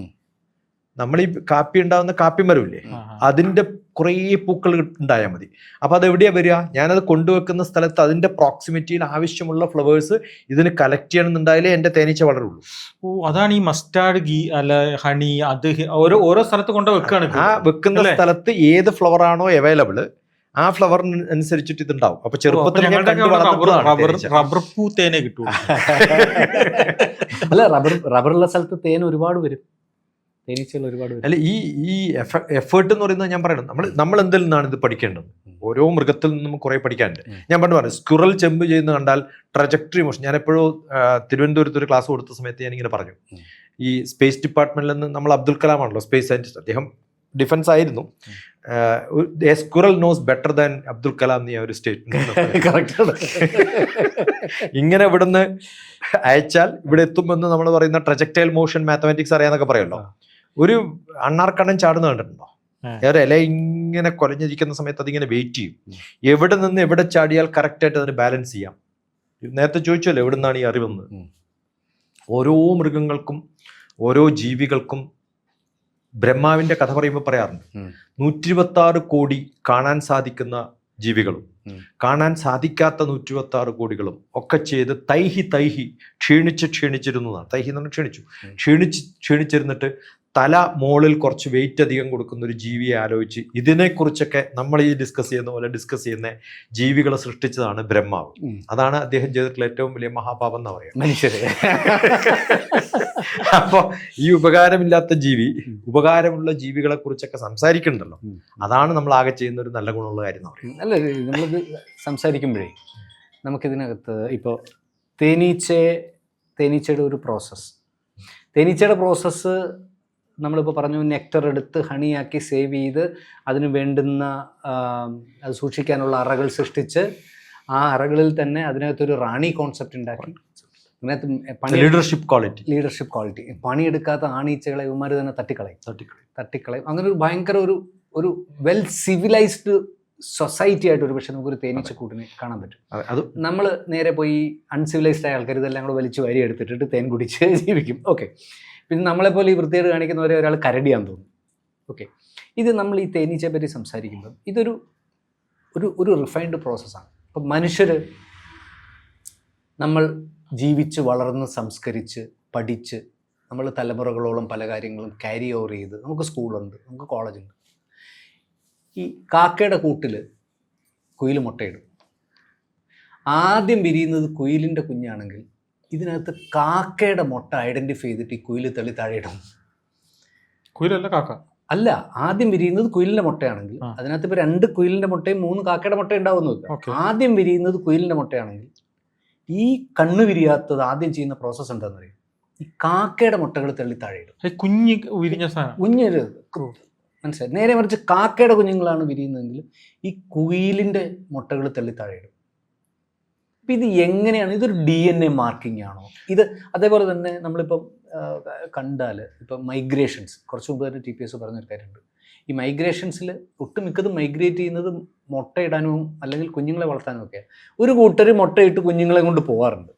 നമ്മൾ ഈ കാപ്പി ഉണ്ടാവുന്ന കാപ്പി മരമില്ലേ, അതിന്റെ കുറേ പൂക്കൾ ഉണ്ടായാൽ മതി. അപ്പൊ അത് എവിടെയാ വരിക? ഞാനത് കൊണ്ടുവെക്കുന്ന സ്ഥലത്ത് അതിന്റെ പ്രോക്സിമിറ്റിയിൽ ആവശ്യമുള്ള ഫ്ലവേഴ്സ് ഇതിന് കളക്ട് ചെയ്യണമെന്നുണ്ടായാലേ എന്റെ തേനീച്ച വളരുള്ളൂ. അതാണ് ഈ മസ്റ്റാർഡ് ഗീ അല്ല ഹണി, അത് ഓരോ സ്ഥലത്ത് കൊണ്ട് വെക്കുകയാണ്. ആ വെക്കുന്ന സ്ഥലത്ത് ഏത് ഫ്ലവർ ആണോ അവൈലബിൾ, ആ ഫ്ലവറിന് അനുസരിച്ചിട്ട് ഇതുണ്ടാവും. അപ്പൊ ചെറുപ്പത്തിൽ റബ്ബർ പൂ തേനെ കിട്ടും. അല്ല, റബ്ബറുള്ള സ്ഥലത്ത് തേൻ ഒരുപാട് വരും, തേനീച്ചകൾ ഒരുപാട് വരും. അല്ല, ഈ എഫേർട്ട് എന്ന് പറയുന്നത് ഞാൻ പറയണം, നമ്മൾ എന്തിൽ നിന്നാണ് ഇത് പഠിക്കേണ്ടത്? ഓരോ മൃഗത്തിൽ നിന്നും കുറെ പഠിക്കാനുണ്ട്. ഞാൻ പറഞ്ഞു സ്ക്വിറൽ ചെമ്പ് ചെയ്യുന്ന കണ്ടാൽ ട്രജക്ടറി മോഷൻ. ഞാൻ എപ്പോഴും തിരുവനന്തപുരത്ത് ഒരു ക്ലാസ് കൊടുത്ത സമയത്ത് ഞാനിങ്ങനെ പറഞ്ഞു, ഈ സ്പേസ് ഡിപ്പാർട്ട്മെന്റിൽ നിന്ന് നമ്മൾ അബ്ദുൽ കലാം ആണല്ലോ സ്പേസ് സയന്റിസ്റ്റ്, അദ്ദേഹം ഡിഫൻസ് ആയിരുന്നു. A squirrel knows better than Abdul Kalam എന്ന ഒരു സ്റ്റേറ്റ്മെന്റ്. ഇങ്ങനെ ഇവിടുന്ന് അയച്ചാൽ ഇവിടെ എത്തുമെന്ന് നമ്മൾ പറയുന്ന ട്രജക്ടൈൽ മോഷൻ മാത്തമാറ്റിക്സ് അറിയാന്നൊക്കെ പറയുമല്ലോ. ഒരു അണ്ണാർക്കണ്ണൻ ചാടുന്ന കണ്ടിട്ടുണ്ടോ? വേറെ ഇല ഇങ്ങനെ കുലഞ്ഞിരിക്കുന്ന സമയത്ത് അതിങ്ങനെ വെയിറ്റ് ചെയ്യും. എവിടെ നിന്ന് എവിടെ ചാടിയാൽ കറക്റ്റായിട്ട് അതിന് ബാലൻസ് ചെയ്യാം. നേരത്തെ ചോദിച്ചല്ലോ എവിടെ നിന്നാണ് ഈ അറിവെന്ന്. ഓരോ മൃഗങ്ങൾക്കും ഓരോ ജീവികൾക്കും ബ്രഹ്മാവിന്റെ കഥ പറയുമ്പോൾ പറയാറുണ്ട്, 126 കോടി കാണാൻ സാധിക്കുന്ന ജീവികളും കാണാൻ സാധിക്കാത്ത 126 കോടികളും ഒക്കെ ചെയ്ത് തൈഹി ക്ഷീണിച്ചിരുന്നതാണ്. തൈഹി എന്ന് പറഞ്ഞാൽ ക്ഷീണിച്ചിരുന്നിട്ട് തല മോളിൽ കുറച്ച് വെയിറ്റ് അധികം കൊടുക്കുന്ന ഒരു ജീവിയെ ആലോചിച്ച് ഇതിനെക്കുറിച്ചൊക്കെ നമ്മൾ ഈ ഡിസ്കസ് ചെയ്യുന്ന പോലെ ഡിസ്കസ് ചെയ്യുന്ന ജീവികളെ സൃഷ്ടിച്ചതാണ് ബ്രഹ്മാവ്. അതാണ് അദ്ദേഹം ചെയ്തിട്ടുള്ള ഏറ്റവും വലിയ മഹാപാപം എന്ന് പറയാം മനുഷ്യരെ. അപ്പൊ ഈ ഉപകാരമില്ലാത്ത ജീവി ഉപകാരമുള്ള ജീവികളെ കുറിച്ചൊക്കെ സംസാരിക്കണ്ടല്ലോ, അതാണ് നമ്മൾ ആകെ ചെയ്യുന്ന ഒരു നല്ല ഗുണമുള്ള കാര്യം എന്ന് പറയുന്നത്. അല്ല, നമ്മളിത് സംസാരിക്കുമ്പോഴേ നമുക്കിതിനകത്ത് ഇപ്പോൾ തേനീച്ചയുടെ ഒരു തേനീച്ചയുടെ പ്രോസസ്സ് നമ്മളിപ്പോൾ പറഞ്ഞു, നെക്ടർ എടുത്ത് ഹണിയാക്കി സേവ് ചെയ്ത് അതിന് വേണ്ടുന്ന അത് സൂക്ഷിക്കാനുള്ള അറകൾ സൃഷ്ടിച്ച് ആ അറകളിൽ തന്നെ അതിനകത്തൊരു റാണി കോൺസെപ്റ്റ് ഉണ്ടാക്കി അതിനകത്ത് ലീഡർഷിപ്പ് ക്വാളിറ്റി പണിയെടുക്കാത്ത ആണീച്ചകളെ ഇവന്മാർ തന്നെ തട്ടിക്കളയും. അങ്ങനെ ഒരു ഭയങ്കര ഒരു വെൽ സിവിലൈസ്ഡ് സൊസൈറ്റി ആയിട്ട് ഒരു പക്ഷേ നമുക്കൊരു തേനീച്ചക്കൂട്ടിനെ കാണാൻ പറ്റും. അത് നമ്മൾ നേരെ പോയി അൺസിവിലൈസ്ഡ് ആയ ആൾക്കാർ ഇതെല്ലാം കൂടെ വലിച്ചു വാരി എടുത്തിട്ട് തേൻ കുടിച്ച് ജീവിക്കും. ഓക്കെ, പിന്നെ നമ്മളെപ്പോലെ ഈ വൃത്തികേട് കാണിക്കുന്നവരെ ഒരാൾ കരടിയാന്ന് തോന്നും. ഓക്കെ, ഇത് നമ്മൾ ഈ തേനീച്ചയെ പറ്റി സംസാരിക്കുമ്പം ഇതൊരു ഒരു റിഫൈൻഡ് പ്രോസസ്സാണ്. അപ്പം മനുഷ്യർ നമ്മൾ ജീവിച്ച് വളർന്ന് സംസ്കരിച്ച് പഠിച്ച് നമ്മൾ തലമുറകളോളം പല കാര്യങ്ങളും ക്യാരി ഓവർ ചെയ്ത് നമുക്ക് സ്കൂളുണ്ട്, നമുക്ക് കോളേജുണ്ട്. ഈ കാക്കയുടെ കൂട്ടിൽ കുയിൽ മുട്ടയിടും. ആദ്യം വിരിയുന്നത് കുയിലിൻ്റെ കുഞ്ഞാണെങ്കിൽ ഇതിനകത്ത് കാക്കയുടെ മുട്ട ഐഡൻറ്റിഫൈ ചെയ്തിട്ട് ഈ കുയിൽ തെളി താഴെയിടും. കുയിലല്ല കാക്ക അല്ല, ആദ്യം വിരിയുന്നത് കുയിലിൻ്റെ മുട്ടയാണെങ്കിൽ അതിനകത്ത് ഇപ്പോൾ 2 കുയിലിൻ്റെ മുട്ടയും 3 കാക്കയുടെ മുട്ട ഉണ്ടാവുന്നു. ആദ്യം വിരിയുന്നത് കുയിലിൻ്റെ മുട്ടയാണെങ്കിൽ ഈ കണ്ണ് വിരിയാത്തത് ആദ്യം ചെയ്യുന്ന പ്രോസസ്സ് എന്താണെന്ന് അറിയാം. ഈ കാക്കയുടെ മുട്ടകൾ തള്ളി താഴെയിടും. കുഞ്ഞ് വിരിഞ്ഞ സാധനം. കുഞ്ഞൊരു മനസ്സിലായി. നേരെ മറിച്ച് കാക്കയുടെ കുഞ്ഞുങ്ങളാണ് വിരിയുന്നതെങ്കിൽ ഈ കുയിലിൻ്റെ മുട്ടകൾ തള്ളി താഴെയിടും. അപ്പം ഇത് എങ്ങനെയാണ്? ഇതൊരു DNA മാർക്കിംഗ് ആണോ ഇത്? അതേപോലെ തന്നെ നമ്മളിപ്പം കണ്ടാൽ ഇപ്പം മൈഗ്രേഷൻസ്, കുറച്ച് മുമ്പ് തന്നെ TPS പറഞ്ഞൊരു കാര്യമുണ്ട്. ഈ മൈഗ്രേഷൻസിൽ ഒട്ടുമിക്കതും മൈഗ്രേറ്റ് ചെയ്യുന്നത് മുട്ടയിടാനും അല്ലെങ്കിൽ കുഞ്ഞുങ്ങളെ വളർത്താനും ഒക്കെ. ഒരു കൂട്ടർ മുട്ടയിട്ട് കുഞ്ഞുങ്ങളെ കൊണ്ട് പോകാറുണ്ട്,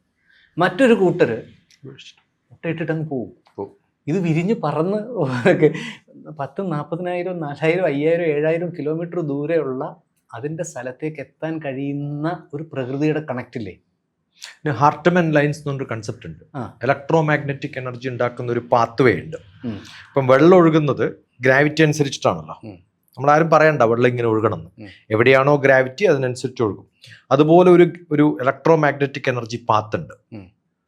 മറ്റൊരു കൂട്ടർ മുട്ടയിട്ടിട്ട് അങ്ങ് പോകും. ഇത് വിരിഞ്ഞ് പറന്ന് 10, 40,000, 4,000, 5,000, 7,000 കിലോമീറ്റർ ദൂരെയുള്ള അതിൻ്റെ സ്ഥലത്തേക്ക് എത്താൻ കഴിയുന്ന ഒരു പ്രകൃതിയുടെ കണക്റ്റില്ലേ? ഹാർട്ട്മാൻ ലൈൻസ് എന്നൊരു കൺസെപ്റ്റ് ഉണ്ട്. ഇലക്ട്രോ മാഗ്നറ്റിക് എനർജി ഉണ്ടാക്കുന്ന ഒരു പാത്ത് വേ ഉണ്ട്. ഇപ്പം വെള്ളം ഒഴുകുന്നത് ഗ്രാവിറ്റി അനുസരിച്ചിട്ടാണല്ലോ. നമ്മളാരും പറയണ്ട വെള്ളം ഇങ്ങനെ ഒഴുകണം എന്ന്. എവിടെയാണോ ഗ്രാവിറ്റി അതിനനുസരിച്ച് ഒഴുകും. അതുപോലെ ഒരു ഇലക്ട്രോ മാഗ്നറ്റിക് എനർജി പാത്ത് ഉണ്ട്.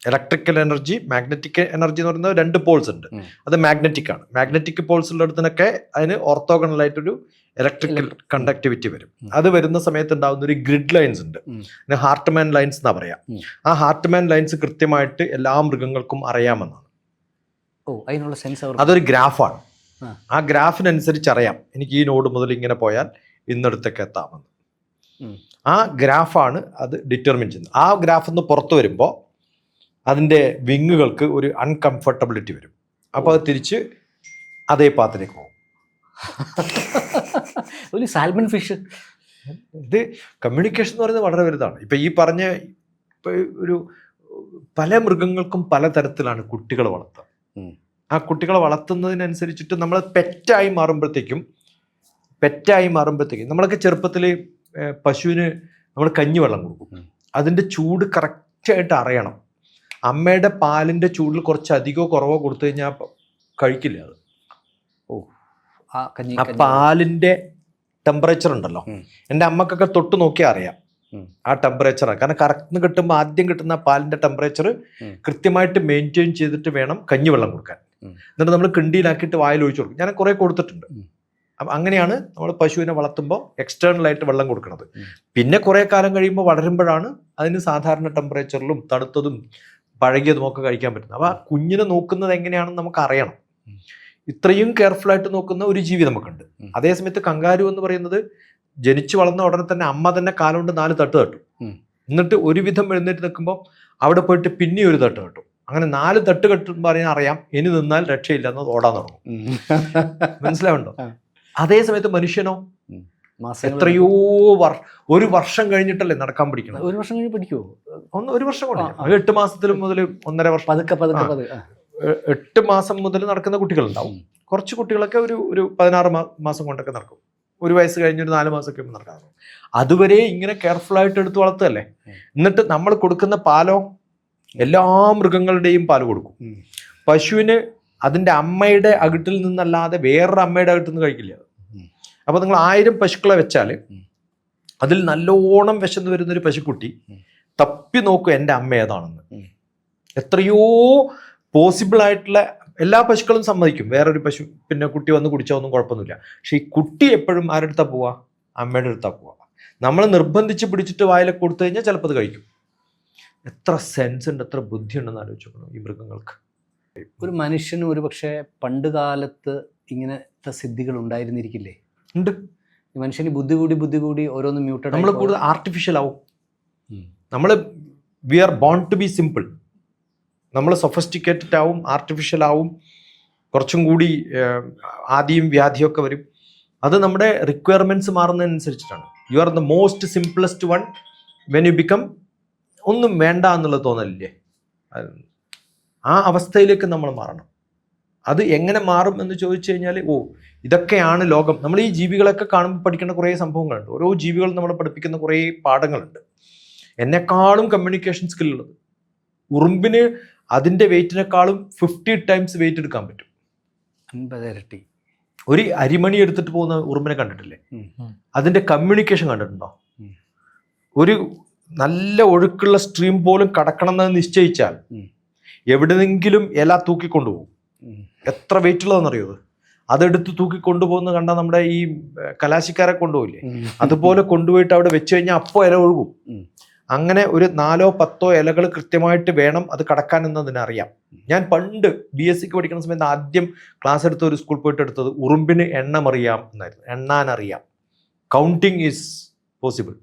ഇലക്ട്രിക്കൽ എനർജി, മാഗ്നറ്റിക് എനർജി എന്ന് പറയുന്നത് 2 പോൾസ് ഉണ്ട്. അത് മാഗ്നറ്റിക് ആണ്. മാഗ്നറ്റിക് പോൾസ് ഉള്ളിടത്തിനൊക്കെ അതിന് ഓർത്തോഗണലായിട്ടൊരു ഇലക്ട്രിക്കൽ കണ്ടക്ടിവിറ്റി വരും. അത് വരുന്ന സമയത്ത് ഉണ്ടാകുന്ന ഒരു ഗ്രിഡ് ലൈൻസ് ഉണ്ട്. ഹാർട്ട്മാൻ ലൈൻസ് എന്നാ പറയാം. ആ ഹാർട്ട്മാൻ ലൈൻസ് കൃത്യമായിട്ട് എല്ലാ മൃഗങ്ങൾക്കും അറിയാമെന്നാണ്. അതിനുള്ള സെൻസ് അതൊരു ഗ്രാഫാണ്. ആ ഗ്രാഫിനനുസരിച്ച് അറിയാം എനിക്ക് ഈ നോഡ് മുതൽ ഇങ്ങനെ പോയാൽ ഇന്നടത്തേക്ക് എത്താമെന്ന്. ആ ഗ്രാഫാണ് അത് ഡിറ്റർമിൻ ചെയ്യുന്നത്. ആ ഗ്രാഫ് നിന്ന് പുറത്തു വരുമ്പോൾ അതിൻ്റെ വിങ്ങുകൾക്ക് ഒരു അൺകംഫർട്ടബിലിറ്റി വരും. അപ്പോൾ അത് തിരിച്ച് അതേ പാത്തിലേക്ക് പോകും. ഒരു സാൽമൺ ഫിഷ്. ഇത് കമ്മ്യൂണിക്കേഷൻ എന്ന് പറയുന്നത് വളരെ വലുതാണ്. ഇപ്പം ഈ പറഞ്ഞ ഒരു പല മൃഗങ്ങൾക്കും പല തരത്തിലാണ് കുട്ടികൾ വളർത്തുക. ആ കുട്ടികളെ വളർത്തുന്നതിനനുസരിച്ചിട്ട് നമ്മൾ പെറ്റായി മാറുമ്പോഴത്തേക്കും നമ്മളൊക്കെ ചെറുപ്പത്തിൽ പശുവിന് നമ്മൾ കഞ്ഞിവെള്ളം കൊടുക്കും. അതിൻ്റെ ചൂട് കറക്റ്റായിട്ട് അറിയണം. അമ്മയുടെ പാലിൻ്റെ ചൂടിൽ കുറച്ച് അധികമോ കുറവോ കൊടുത്തു കഴിഞ്ഞാൽ കഴിക്കില്ല അത്. ആ പാലിൻ്റെ ടെമ്പറേച്ചർ ഉണ്ടല്ലോ, എൻ്റെ അമ്മക്കൊക്കെ തൊട്ട് നോക്കിയാൽ അറിയാം ആ ടെമ്പറേച്ചറാണ്. കാരണം കറക്റ്റ് കിട്ടുമ്പോൾ ആദ്യം കിട്ടുന്ന പാലിൻ്റെ ടെമ്പറേച്ചർ കൃത്യമായിട്ട് മെയിൻറ്റെയിൻ ചെയ്തിട്ട് വേണം കഞ്ഞിവെള്ളം കൊടുക്കാൻ. എന്നിട്ട് നമ്മൾ കിണ്ടിയിലാക്കിയിട്ട് വായിൽ ഒഴിച്ചു കൊടുക്കും. ഞാൻ കുറേ കൊടുത്തിട്ടുണ്ട്. അപ്പം അങ്ങനെയാണ് നമ്മൾ പശുവിനെ വളർത്തുമ്പോൾ എക്സ്റ്റേണലായിട്ട് വെള്ളം കൊടുക്കുന്നത്. പിന്നെ കുറേ കാലം കഴിയുമ്പോൾ വളരുമ്പോഴാണ് അതിന് സാധാരണ ടെമ്പറേച്ചറിലും തണുത്തതും പഴകിയതും ഒക്കെ കഴിക്കാൻ പറ്റുന്നത്. അപ്പോൾ ആ കുഞ്ഞിനെ നോക്കുന്നത് എങ്ങനെയാണെന്ന് നമുക്ക് അറിയണം. ഇത്രയും കെയർഫുള്ളായിട്ട് നോക്കുന്ന ഒരു ജീവി നമുക്കുണ്ട്. അതേസമയത്ത് കങ്കാരു എന്ന് പറയുന്നത് ജനിച്ചു വളർന്ന ഉടനെ തന്നെ അമ്മ തന്നെ കാലുകൊണ്ട് 4 തട്ട് തട്ടും. എന്നിട്ട് ഒരുവിധം എഴുന്നേറ്റ് നിൽക്കുമ്പോൾ അവിടെ പോയിട്ട് പിന്നെ ഒരു തട്ട് തട്ടും. അങ്ങനെ 4 തട്ട് കെട്ടുമ്പോൾ അറിയാം ഇനി നിന്നാൽ രക്ഷയില്ല എന്ന് ഓടാൻ തുടങ്ങും. മനസ്സിലാവുണ്ടോ? അതേസമയത്ത് മനുഷ്യനോ എത്രയോ ഒരു വർഷം കഴിഞ്ഞിട്ടല്ലേ നടക്കാൻ പഠിക്കണം. ഒരു വർഷം കഴിഞ്ഞ് പഠിക്കുമോ? ഒരു വർഷം കൊണ്ട് 8 മാസത്തിൽ മുതൽ 1.5 വർഷം 8 മാസം മുതൽ നടക്കുന്ന കുട്ടികളുണ്ടാവും. കുറച്ച് കുട്ടികളൊക്കെ ഒരു 16 മാസം കൊണ്ടൊക്കെ നടക്കും. 1 വയസ്സ് കഴിഞ്ഞ് ഒരു 4 മാസമൊക്കെ നടക്കാൻ. അതുവരെ ഇങ്ങനെ കെയർഫുള്ളായിട്ട് എടുത്ത് വളർത്തുകയല്ലേ. എന്നിട്ട് നമ്മൾ കൊടുക്കുന്ന പാലോ എല്ലാ മൃഗങ്ങളുടെയും പാല് കൊടുക്കും. പശുവിന് അതിൻ്റെ അമ്മയുടെ അകിട്ടിൽ നിന്നല്ലാതെ വേറൊരു അമ്മയുടെ അകിട്ടിൽ നിന്ന് കഴിക്കില്ല. അപ്പോൾ നിങ്ങൾ 1000 പശുക്കളെ വെച്ചാൽ അതിൽ നല്ലോണം വിശന്ന് വരുന്നൊരു പശുക്കുട്ടി തപ്പി നോക്കും എൻ്റെ അമ്മ ഏതാണെന്ന്. എത്രയോ പോസിബിൾ ആയിട്ടുള്ള എല്ലാ പശുക്കളും സമ്മതിക്കും വേറൊരു പശു പിന്നെ കുട്ടി വന്ന് കുടിച്ചാൽ ഒന്നും കുഴപ്പമൊന്നുമില്ല. പക്ഷെ ഈ കുട്ടി എപ്പോഴും ആരുടെ അടുത്താ പോവാ? അമ്മയുടെ അടുത്താ പോവാ. നമ്മൾ നിർബന്ധിച്ച് പിടിച്ചിട്ട് വായിലൊക്കെ കൊടുത്തു കഴിഞ്ഞാൽ ചിലപ്പോൾ അത് കഴിക്കും. എത്ര സെൻസ് ഉണ്ട്, എത്ര ബുദ്ധിയുണ്ടെന്ന് ആലോചിക്കണം ഈ മൃഗങ്ങൾക്ക്. ഒരു മനുഷ്യന് ഒരു പക്ഷേ പണ്ട് കാലത്ത് ഇങ്ങനത്തെ സിദ്ധികൾ ഉണ്ടായിരുന്നിരിക്കില്ലേ? ഉണ്ട്. മനുഷ്യന് ബുദ്ധി കൂടി ഓരോന്ന് മ്യൂട്ടഡ്. നമ്മൾ കൂടുതൽ ആർട്ടിഫിഷ്യൽ ആവും. We are born to be simple. നമ്മൾ സൊഫിസ്റ്റിക്കേറ്റഡ് ആവും, ആർട്ടിഫിഷ്യൽ ആവും, കുറച്ചും കൂടി ആദിയും വ്യാധിയൊക്കെ വരും. അത് നമ്മുടെ റിക്വയർമെൻറ്റ്സ് മാറുന്നതിനനുസരിച്ചിട്ടാണ്. You are the most simplest one when you become ഒന്നും വേണ്ട എന്നുള്ളത് തോന്നലില്ലേ? ആ അവസ്ഥയിലേക്ക് നമ്മൾ മാറണം. അത് എങ്ങനെ മാറും എന്ന് ചോദിച്ചു കഴിഞ്ഞാൽ ഇതൊക്കെയാണ് ലോകം. നമ്മൾ ഈ ജീവികളൊക്കെ കാണുമ്പോൾ പഠിക്കുന്ന കുറേ സംഭവങ്ങളുണ്ട്. ഓരോ ജീവികളും നമ്മളെ പഠിപ്പിക്കുന്ന കുറേ പാഠങ്ങളുണ്ട്. എന്നെക്കാളും കമ്മ്യൂണിക്കേഷൻ സ്കില്ലുള്ളത്. ഉറുമ്പിന് അതിൻ്റെ വെയിറ്റിനേക്കാളും 50 ടൈംസ് വെയിറ്റ് എടുക്കാൻ പറ്റും. 50 ഇരട്ടി. ഒരു അരിമണി എടുത്തിട്ട് പോകുന്ന ഉറുമ്പിനെ കണ്ടിട്ടില്ലേ? അതിൻ്റെ കമ്മ്യൂണിക്കേഷൻ കണ്ടിട്ടുണ്ടോ? ഒരു നല്ല ഒഴുക്കുള്ള സ്ട്രീം പോലും കടക്കണം എന്ന് നിശ്ചയിച്ചാൽ എവിടെയെങ്കിലും ഇല തൂക്കിക്കൊണ്ടുപോകും. എത്ര വെയിറ്റ് ഉള്ളതെന്നറിയോ? അതെടുത്ത് തൂക്കിക്കൊണ്ടുപോകുന്ന കണ്ടാൽ നമ്മുടെ ഈ കലാശിക്കാരെ കൊണ്ടുപോയില്ലേ, അതുപോലെ കൊണ്ടുപോയിട്ട് അവിടെ വെച്ച് കഴിഞ്ഞാൽ അപ്പോൾ ഇല ഒഴുകും. അങ്ങനെ ഒരു 4-10 ഇലകൾ കൃത്യമായിട്ട് വേണം അത് കടക്കാൻ എന്നതിനറിയാം. ഞാൻ പണ്ട് BSc പഠിക്കുന്ന സമയത്ത് ആദ്യം ക്ലാസ് എടുത്ത ഒരു സ്കൂൾ പോയിട്ട് എടുത്തത് ഉറുമ്പിന് എണ്ണമറിയാം എന്നായിരുന്നു. എണ്ണാനറിയാം, കൗണ്ടിങ് ഈസ് പോസിബിൾ.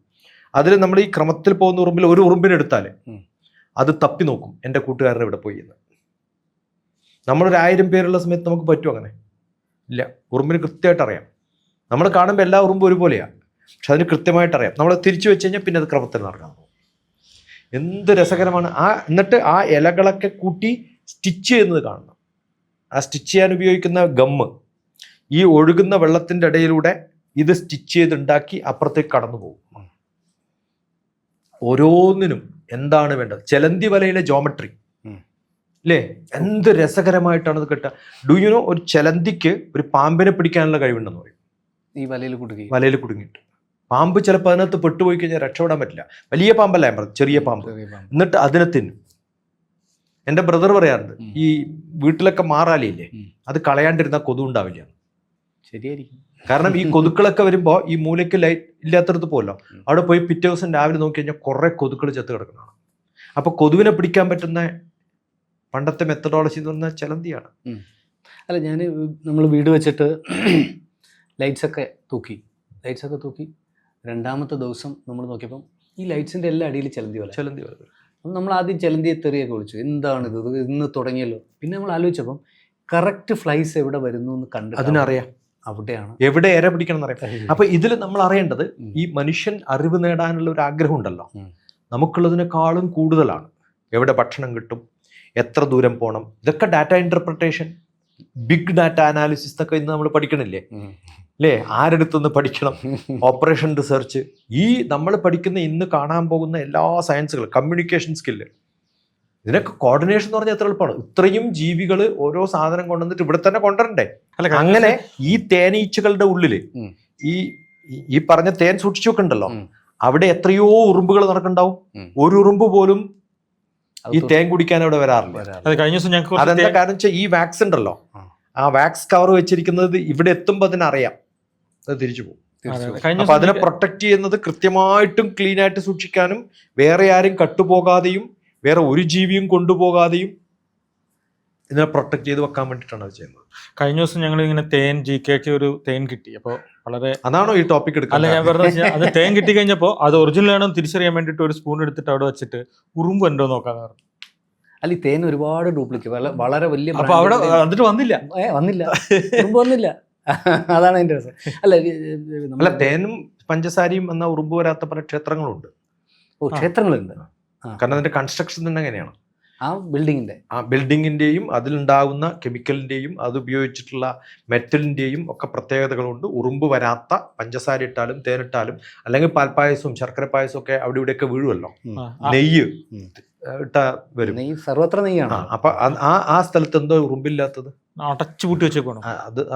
അതിൽ നമ്മൾ ഈ ക്രമത്തിൽ പോകുന്ന ഉറുമ്പിൽ ഒരു ഉറുമ്പിനെ എടുത്താൽ അത് തപ്പി നോക്കും എൻ്റെ കൂട്ടുകാരനെ ഇവിടെ പോയി എന്ന്. നമ്മളൊരു 1000 പേരുള്ള സമയത്ത് നമുക്ക് പറ്റും അങ്ങനെ? ഇല്ല. ഉറുമ്പിന് കൃത്യമായിട്ട് അറിയാം. നമ്മൾ കാണുമ്പോൾ എല്ലാ ഉറുമ്പും ഒരുപോലെയാണ്, പക്ഷെ അതിന് കൃത്യമായിട്ട് അറിയാം. നമ്മൾ തിരിച്ചു വെച്ച് കഴിഞ്ഞാൽ പിന്നെ അത് ക്രമത്തിൽ നടക്കാൻ പോകും. എന്ത് രസകരമാണ്. എന്നിട്ട് ആ ഇലകളൊക്കെ കൂട്ടി സ്റ്റിച്ച് ചെയ്യുന്നത് കാണണം. ആ സ്റ്റിച്ച് ചെയ്യാൻ ഉപയോഗിക്കുന്ന ഗമ്മ് ഈ ഒഴുകുന്ന വെള്ളത്തിൻ്റെ ഇടയിലൂടെ ഇത് സ്റ്റിച്ച് ചെയ്തുണ്ടാക്കി അപ്പുറത്തേക്ക് കടന്നു പോകും. ഓരോന്നിനും എന്താണ് വേണ്ടത്? ചെലന്തി വലയിലെ ജോമെട്രി അല്ലേ, എന്ത് രസകരമായിട്ടാണ് ഇത് കിട്ടുക. ഡു യു നോ, ഒരു ചെലന്തിക്ക് ഒരു പാമ്പിനെ പിടിക്കാനുള്ള കഴിവുണ്ടെന്ന് പറയും. ഈ വലയിൽ കുടുങ്ങിയിട്ട് പാമ്പ് ചിലപ്പോൾ അതിനകത്ത് പെട്ടുപോയി കഴിഞ്ഞാൽ രക്ഷപ്പെടാൻ പറ്റില്ല. വലിയ പാമ്പല്ല ഞാൻ പറഞ്ഞു, ചെറിയ പാമ്പ്. എന്നിട്ട് അതിനെ തിന്നും. എൻ്റെ ബ്രദർ പറയാറുണ്ട്, ഈ വീട്ടിലൊക്കെ മാറാലില്ലേ, അത് കളയാണ്ടിരുന്നാൽ കൊതു ഉണ്ടാവില്ല. ശരിയായിരിക്കും. കാരണം ഈ കൊതുക്കളൊക്കെ വരുമ്പോൾ ഈ മൂലയ്ക്ക് ലൈറ്റ് ഇല്ലാത്തടത്ത് പോലോ, അവിടെ പോയി പിറ്റേ ദിവസം രാവിലെ നോക്കി കഴിഞ്ഞാൽ കുറേ കൊതുക്കൾ ചത്ത് കിടക്കുന്നതാണ്. അപ്പോൾ കൊതുവിനെ പിടിക്കാൻ പറ്റുന്ന പണ്ടത്തെ മെത്തഡോളജി എന്ന് പറഞ്ഞാൽ ചെലന്തിയാണ്. അല്ല, നമ്മൾ വീട് വെച്ചിട്ട് ലൈറ്റ്സൊക്കെ തൂക്കി രണ്ടാമത്തെ ദിവസം നമ്മൾ നോക്കിയപ്പം ഈ ലൈറ്റ്സിൻ്റെ എല്ലാ അടിയിൽ ചെലന്തി വല. അപ്പം നമ്മൾ ആദ്യം ചെലന്തിയെ തെറിയൊക്കെ വിളിച്ചു, എന്താണിത്, ഇന്ന് തുടങ്ങിയല്ലോ. പിന്നെ നമ്മൾ ആലോചിച്ചപ്പം കറക്റ്റ് ഫ്ലൈസ് എവിടെ വരുന്നു എന്ന് കണ്ട് അതിനറിയാം, അവിടെയാണ് എവിടെ ഇര പിടിക്കണം എന്നറിയാം. അപ്പൊ ഇതിൽ നമ്മൾ അറിയേണ്ടത്, ഈ മനുഷ്യൻ അറിവ് നേടാനുള്ള ഒരു ആഗ്രഹം ഉണ്ടല്ലോ, നമുക്കുള്ളതിനേക്കാളും കൂടുതലാണ്. എവിടെ ഭക്ഷണം കിട്ടും, എത്ര ദൂരം പോകണം, ഇതൊക്കെ data interpretation, big data analysis എന്നൊക്കെ ഇന്ന് നമ്മൾ പഠിക്കണില്ലേ അല്ലേ? ആരെടുത്തൊന്ന് പഠിക്കണം, ഓപ്പറേഷൻ റിസർച്ച്, ഈ നമ്മൾ പഠിക്കുന്ന ഇന്ന് കാണാൻ പോകുന്ന എല്ലാ സയൻസുകളും, കമ്മ്യൂണിക്കേഷൻ സ്കില്ല്, ഇതിനൊക്കെ കോർഡിനേഷൻ എന്ന് പറഞ്ഞാൽ എത്ര എളുപ്പമാണ്. ഇത്രയും ജീവികൾ ഓരോ സാധനം കൊണ്ടുവന്നിട്ട് ഇവിടെ തന്നെ കൊണ്ടുവരണ്ടേ? അങ്ങനെ ഈ തേനീച്ചകളുടെ ഉള്ളില് ഈ പറഞ്ഞ തേൻ സൂക്ഷിച്ചു വെക്കണ്ടല്ലോ, അവിടെ എത്രയോ ഉറുമ്പുകൾ നടക്കണ്ടാവും. ഒരു ഉറുമ്പ് പോലും ഈ തേൻ കുടിക്കാൻ അവിടെ വരാറില്ല. അതെന്താ കാരണം വെച്ചാൽ ഈ വാക്സ് ഉണ്ടല്ലോ, ആ വാക്സ് കവർ വെച്ചിരിക്കുന്നത് ഇവിടെ എത്തുമ്പോൾ അതിനറിയാം, അത് തിരിച്ചു പോകും. അപ്പൊ അതിനെ പ്രൊട്ടക്ട് ചെയ്യുന്നത് കൃത്യമായിട്ടും ക്ലീൻ ആയിട്ട് സൂക്ഷിക്കാനും, വേറെ ആരും കട്ടുപോകാതെയും വേറെ ഒരു ജീവിയും കൊണ്ടുപോകാതെയും ഇതിനെ പ്രൊട്ടക്ട് ചെയ്ത് വെക്കാൻ വേണ്ടിയിട്ടാണ് അത് ചെയ്യുന്നത്. കഴിഞ്ഞ ദിവസം ഞങ്ങൾ ഇങ്ങനെ തേൻ GK ഒരു തേൻ കിട്ടി. അപ്പോൾ വളരെ, അതാണോ ഈ ടോപ്പിക് എടുക്കുന്നത്? അല്ല, ഞാൻ പറഞ്ഞ അത് തേൻ കിട്ടി കഴിഞ്ഞപ്പോൾ അത് ഒറിജിനൽ ആണോ തിരിച്ചറിയാൻ വേണ്ടിയിട്ട് ഒരു സ്പൂൺ എടുത്തിട്ട് അവിടെ വെച്ചിട്ട് ഉറുമ്പ് ഉണ്ടോ നോക്കാന്ന് പറഞ്ഞു. അല്ല, ഈ തേൻ ഒരുപാട് ഡ്യൂപ്ലിക്കേറ്റ്, വളരെ വലിയ, അപ്പൊ അവിടെ എന്നിട്ട് വന്നില്ല. ഉറുമ്പ് വന്നില്ല. അതാണ് അതിന്റെ രസം. അല്ല, തേനും പഞ്ചസാരയും എന്ന ഉറുമ്പ് വരാത്ത പല ക്ഷേത്രങ്ങളുണ്ട്. ക്ഷേത്രങ്ങളുണ്ട്. കാരണം അതിന്റെ കൺസ്ട്രക്ഷൻ തന്നെ എങ്ങനെയാണ്, ആ ബിൽഡിങ്ങിന്റെയും അതിലുണ്ടാകുന്ന കെമിക്കലിന്റെയും അത് ഉപയോഗിച്ചിട്ടുള്ള മെറ്റലിന്റെയും ഒക്കെ പ്രത്യേകതകളുണ്ട്. ഉറുമ്പ് വരാത്ത പഞ്ചസാര ഇട്ടാലും തേനിട്ടാലും, അല്ലെങ്കിൽ പാൽപ്പായസവും ശർക്കര പായസവും ഒക്കെ അവിടെ ഇവിടെയൊക്കെ വീഴുമല്ലോ, നെയ്യ് ഇട്ടാ വരും, സർവത്ര നെയ്യാണ്. അപ്പൊ ആ സ്ഥലത്ത് എന്തോ ഉറുമ്പില്ലാത്തത്? അടച്ചുപൂട്ടി വെച്ചേക്കണം.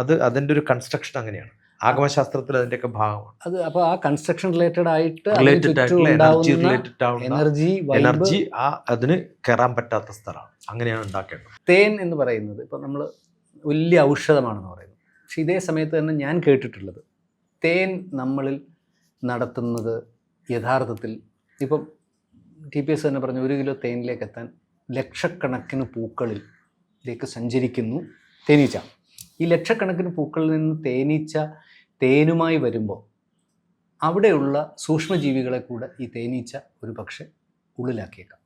അത് അതിന്റെ ഒരു കൺസ്ട്രക്ഷൻ അങ്ങനെയാണ്. ആഗമശാസ്ത്രത്തിൽ അതിന്റെയൊക്കെ ഭാഗമാണ്. അത് അപ്പോൾ ആ കൺസ്ട്രക്ഷൻ റിലേറ്റഡ് ആയിട്ട് എനർജി അതിന് കയറാൻ പറ്റാത്ത സ്ഥലമാണ്. അങ്ങനെയാണ് ഉണ്ടാക്കേണ്ടത്. തേൻ എന്ന് പറയുന്നത് ഇപ്പം നമ്മൾ വലിയ ഔഷധമാണെന്ന് പറയുന്നത്. പക്ഷെ ഇതേ സമയത്ത് തന്നെ ഞാൻ കേട്ടിട്ടുള്ളത്, തേൻ നമ്മളിൽ നടത്തുന്നത് യഥാർത്ഥത്തിൽ ഇപ്പം TPS തന്നെ പറഞ്ഞു, 1 കിലോ തേനിലേക്ക് എത്താൻ ലക്ഷക്കണക്കിന് പൂക്കളിലേക്ക് സഞ്ചരിക്കുന്നു തേനീച്ച. ഈ ലക്ഷക്കണക്കിന് പൂക്കളിൽ നിന്ന് തേനുമായി വരുമ്പോൾ അവിടെയുള്ള സൂക്ഷ്മജീവികളെ കൂടെ ഈ തേനീച്ച ഒരു പക്ഷേ ഉള്ളിലാക്കിയേക്കാം.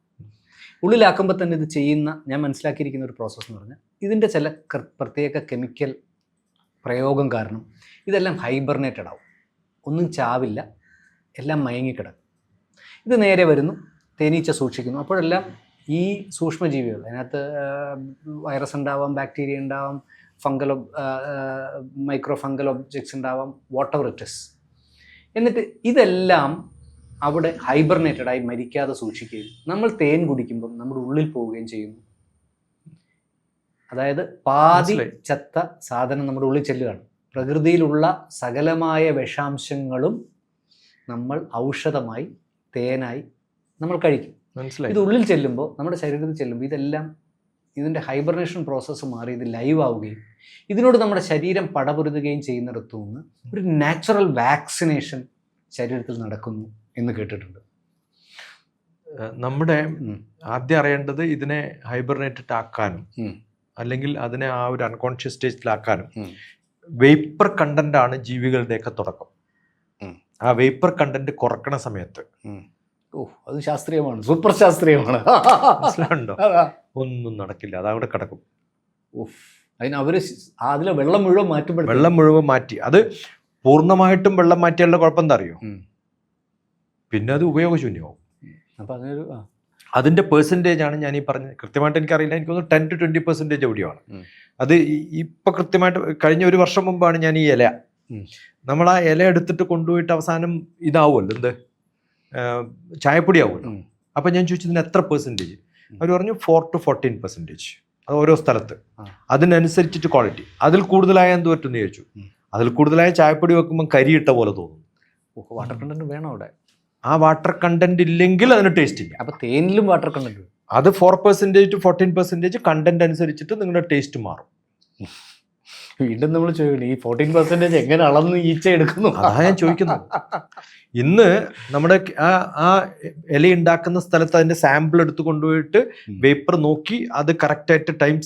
ഉള്ളിലാക്കുമ്പോൾ തന്നെ ഇത് ചെയ്യുന്ന, ഞാൻ മനസ്സിലാക്കിയിരിക്കുന്ന ഒരു പ്രോസസ്സ് എന്ന് പറഞ്ഞാൽ, ഇതിൻ്റെ ചില പ്രത്യേക കെമിക്കൽ പ്രയോഗം കാരണം ഇതെല്ലാം ഹൈബർനേറ്റഡ് ആവും. ഒന്നും ചാവില്ല, എല്ലാം മയങ്ങിക്കിടക്കും. ഇത് നേരെ വരുന്നു, തേനീച്ച സൂക്ഷിക്കുന്നു. അപ്പോഴെല്ലാം ഈ സൂക്ഷ്മജീവികൾ, അതിനകത്ത് വൈറസ് ഉണ്ടാവാം, ബാക്ടീരിയ ഉണ്ടാവാം, മൈക്രോ ഫംഗൽ ഒബ്ജക്ട്സ് ഉണ്ടാവാം, വാട്ട് എവർ ഇറ്റ് ഇസ്. എന്നിട്ട് ഇതെല്ലാം അവിടെ ഹൈബർനേറ്റഡായി മരിക്കാതെ സൂക്ഷിക്കുകയും നമ്മൾ തേൻ കുടിക്കുമ്പം നമ്മുടെ ഉള്ളിൽ പോവുകയും ചെയ്യുന്നു. അതായത് പാതി ചത്ത സാധനം നമ്മുടെ ഉള്ളിൽ ചെല്ലുകയാണ്. പ്രകൃതിയിലുള്ള സകലമായ വിഷാംശങ്ങളും നമ്മൾ ഔഷധമായി, തേനായി നമ്മൾ കഴിക്കും. ഇത് ഉള്ളിൽ ചെല്ലുമ്പോൾ, നമ്മുടെ ശരീരത്തിൽ ചെല്ലുമ്പോൾ, ഇതെല്ലാം ഇതിൻ്റെ ഹൈബർനേഷൻ പ്രോസസ്സ് മാറി ഇത് ലൈവ് ആവുകയും ഇതിനോട് നമ്മുടെ ശരീരം പടപൊരുതുകയും ചെയ്യുന്നിടത്തു നിന്ന് ഒരു നാച്ചുറൽ വാക്സിനേഷൻ ശരീരത്തിൽ നടക്കുന്നു എന്ന് കേട്ടിട്ടുണ്ട്. നമ്മുടെ ആദ്യം അറിയേണ്ടത് ഇതിനെ ഹൈബർനേറ്റഡ് ആക്കാനും അല്ലെങ്കിൽ അതിനെ ആ ഒരു അൺകോൺഷ്യസ് സ്റ്റേറ്റിലാക്കാനും വേപ്പർ കണ്ടന്റ് ആണ് ജീവികളുടെയൊക്കെ തുടക്കം. ആ വേപ്പർ കണ്ടന്റ് കുറക്കണ സമയത്ത് അത് ശാസ്ത്രീയമാണ്, സൂപ്പർ ശാസ്ത്രീയമാണ്. മനസ്സിലാവുണ്ടോ? ഒന്നും നടക്കില്ല, അതവിടെ കിടക്കും. അതിന് അവര് അതിലെ വെള്ളം മുഴുവൻ മാറ്റുമ്പോൾ വെള്ളം മുഴുവൻ മാറ്റി, അത് പൂർണ്ണമായിട്ടും വെള്ളം മാറ്റിയുള്ള കുഴപ്പം എന്താ അറിയോ, പിന്നെ അത് ഉപയോഗശൂന്യമാവും. അപ്പൊ അതിനൊരു അതിന്റെ പെർസെൻറ്റേജ് ആണ് ഞാൻ ഈ പറഞ്ഞത്. കൃത്യമായിട്ട് എനിക്കറിയില്ല, എനിക്ക് തോന്നുന്നു 10 to 20% എവിടെയാണ്. അത് ഇപ്പൊ കൃത്യമായിട്ട് കഴിഞ്ഞ ഒരു വർഷം മുമ്പാണ് ഞാൻ ഈ ഇല, നമ്മൾ ആ ഇല എടുത്തിട്ട് കൊണ്ടുപോയിട്ട് അവസാനം ഇതാവുമല്ലോ, എന്ത് ചായപ്പൊടി ആവുമല്ലോ. അപ്പൊ ഞാൻ ചോദിച്ചു ഇതിന് എത്ര പെർസെൻറ്റേജ്, അവർ പറഞ്ഞു 4 to 14%. അത് ഓരോ സ്ഥലത്ത് അതിനനുസരിച്ചിട്ട് ക്വാളിറ്റി. അതിൽ കൂടുതലായ എന്ത് പറ്റുമെന്ന് ചോദിച്ചു. അതിൽ കൂടുതലായ ചായപ്പൊടി വെക്കുമ്പോൾ കരിയിട്ട പോലെ തോന്നും. വാട്ടർ കണ്ടന്റ് വേണം അവിടെ. ആ വാട്ടർ കണ്ടന്റ് ഇല്ലെങ്കിൽ അതിന് ടേസ്റ്റ് ഇല്ല. അപ്പൊ തേനിലും വാട്ടർ കണ്ടന്റ്, അത് 4% to 14% കണ്ടന്റ് അനുസരിച്ചിട്ട് നിങ്ങളുടെ ടേസ്റ്റ് മാറും. വീണ്ടും നമ്മൾ ചോദിക്കണം, ഈ 14% എങ്ങനെ അളന്ന് ഈച്ച എടുക്കുന്നു? അതാ ഞാൻ ചോദിക്കുന്നത്. ഇന്ന് നമ്മുടെ ആ ഇല ഉണ്ടാക്കുന്ന സ്ഥലത്ത് അതിന്റെ സാമ്പിൾ എടുത്ത് കൊണ്ടുപോയിട്ട് വേപ്പർ നോക്കി അത് കറക്റ്റായിട്ട് ടൈം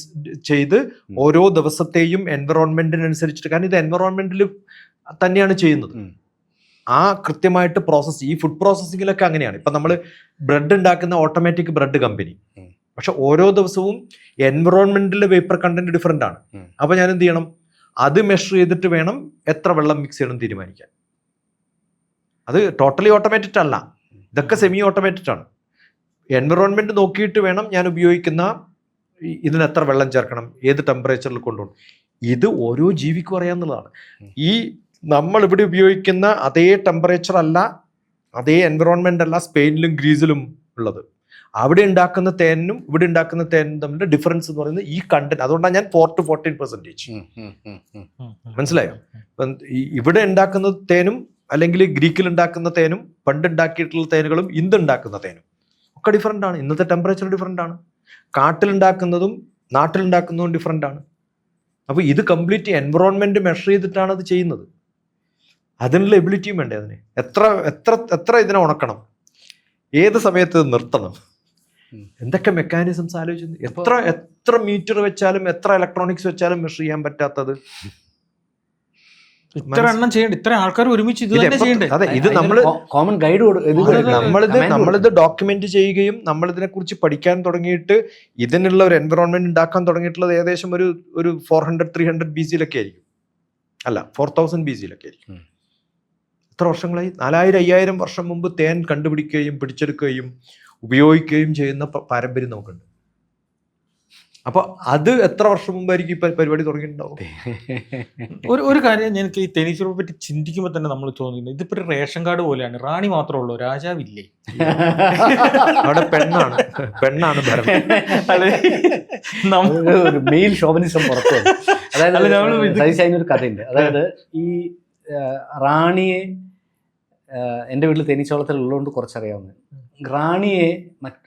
ചെയ്ത് ഓരോ ദിവസത്തെയും എൻവറോൺമെന്റിനനുസരിച്ചിട്ട്, കാരണം ഇത് എൻവറോൺമെന്റിൽ തന്നെയാണ് ചെയ്യുന്നത്. ആ കൃത്യമായിട്ട് പ്രോസസ്, ഈ ഫുഡ് പ്രോസസ്സിങ്ങിലൊക്കെ അങ്ങനെയാണ്. ഇപ്പം നമ്മൾ ബ്രെഡ് ഉണ്ടാക്കുന്ന ഓട്ടോമാറ്റിക് ബ്രെഡ് കമ്പനി, പക്ഷെ ഓരോ ദിവസവും എൻവറോൺമെന്റിലെ വേപ്പർ കണ്ടന്റ് ഡിഫറെൻ്റ് ആണ്. അപ്പോൾ ഞാൻ എന്ത് ചെയ്യണം, അത് മെഷർ ചെയ്തിട്ട് വേണം എത്ര വെള്ളം മിക്സ് ചെയ്യണം തീരുമാനിക്കാൻ. അത് ടോട്ടലി ഓട്ടോമാറ്റഡ് അല്ല, ഇതൊക്കെ സെമി ഓട്ടോമാറ്റഡ് ആണ്. എൻവറോൺമെന്റ് നോക്കിയിട്ട് വേണം ഞാൻ ഉപയോഗിക്കുന്ന ഇതിന് എത്ര വെള്ളം ചേർക്കണം, ഏത് ടെമ്പറേച്ചറിൽ കൊണ്ടുപോകണം. ഇത് ഓരോ ജീവിക്കും അറിയാമെന്നുള്ളതാണ്. ഈ നമ്മൾ ഇവിടെ ഉപയോഗിക്കുന്ന അതേ ടെമ്പറേച്ചർ അല്ല, അതേ എൻവറോൺമെന്റ് അല്ല സ്പെയിനിലും ഗ്രീസിലും ഉള്ളത്. അവിടെ ഉണ്ടാക്കുന്ന തേനും ഇവിടെ ഉണ്ടാക്കുന്ന തേനും തമ്മിലുള്ള ഡിഫറൻസ് എന്ന് പറയുന്നത് ഈ കണ്ടന്റ്. അതുകൊണ്ടാണ് ഞാൻ 4 to 14%. മനസ്സിലായോ? ഇവിടെ ഉണ്ടാക്കുന്ന തേനും അല്ലെങ്കിൽ ഗ്രീക്കിൽ ഉണ്ടാക്കുന്ന തേനും പണ്ട് ഉണ്ടാക്കിയിട്ടുള്ള തേനുകളും ഇന്ന് ഉണ്ടാക്കുന്ന തേനും ഒക്കെ ഡിഫറെൻ്റ് ആണ്. ഇന്നത്തെ ടെമ്പറേച്ചർ ഡിഫറെൻ്റ് ആണ്. കാട്ടിലുണ്ടാക്കുന്നതും നാട്ടിലുണ്ടാക്കുന്നതും ഡിഫറെൻ്റ് ആണ്. അപ്പോൾ ഇത് കംപ്ലീറ്റ് എൻവറോൺമെന്റ് മെഷർ ചെയ്തിട്ടാണ് അത് ചെയ്യുന്നത്. അതിനുള്ള എബിലിറ്റിയും വേണ്ടേ അതിന്. എത്ര എത്ര എത്ര ഇതിനെ ഉണക്കണം, ഏത് സമയത്ത് നിർത്തണം, എന്തൊക്കെ മെക്കാനിസംസ് ആലോചിച്ചു. എത്ര എത്ര മീറ്റർ വെച്ചാലും എത്ര ഇലക്ട്രോണിക്സ് വെച്ചാലും മെഷർ ചെയ്യാൻ പറ്റാത്തത്. ഇത്ര എണ്ണം ചെയ്യണ്ട, ഇത്ര ആൾക്കാർ ഒരുമിച്ച് ഇത് തന്നെ ചെയ്യണ്ടേ? അതെ, ഇത് നമ്മള് കോമൺ ഗൈഡ് നമ്മളിത് ഡോക്യുമെന്റ് ചെയ്യുകയും നമ്മളിതിനെ കുറിച്ച് പഠിക്കാൻ തുടങ്ങിയിട്ട് ഇതിനുള്ള ഒരു എൻവറോൺമെന്റ് ഉണ്ടാക്കാൻ തുടങ്ങിയിട്ടുള്ളത് ഏകദേശം ഒരു 400-300 BC-ലൊക്കെ ആയിരിക്കും. അല്ല, 4000 BC-ലൊക്കെ ആയിരിക്കും. എത്ര വർഷങ്ങളായി? 4000-5000 വർഷം മുമ്പ് തേൻ കണ്ടുപിടിക്കുകയും പിടിച്ചെടുക്കുകയും ഉപയോഗിക്കുകയും ചെയ്യുന്ന പാരമ്പര്യം നമുക്കുണ്ട്. അപ്പൊ അത് എത്ര വർഷം മുമ്പായിരിക്കും ഇപ്പൊ പരിപാടി തുടങ്ങിയിട്ടുണ്ടാവും? ഒരു കാര്യം എനിക്ക് ഈ തേനീച്ചയെ പറ്റി ചിന്തിക്കുമ്പോൾ തന്നെ നമ്മൾ തോന്നുന്നത്, ഇതിപ്പോ ഒരു റേഷൻ കാർഡ് പോലെയാണ്. റാണി മാത്രമേ ഉള്ളൂ, രാജാവില്ലേ? അവിടെ പെണ്ണാണ് ഭരണം. ഒരു മെയിൽ ഷോവനിസം പുറത്തു വന്നു. അതായത് അതിനൊരു കഥയുണ്ട്. അതായത് ഈ റാണിയെ, എൻ്റെ വീട്ടിൽ തേനീച്ചവളത്തിൽ ഉള്ളതുകൊണ്ട് കുറച്ചറിയാവുന്നത്,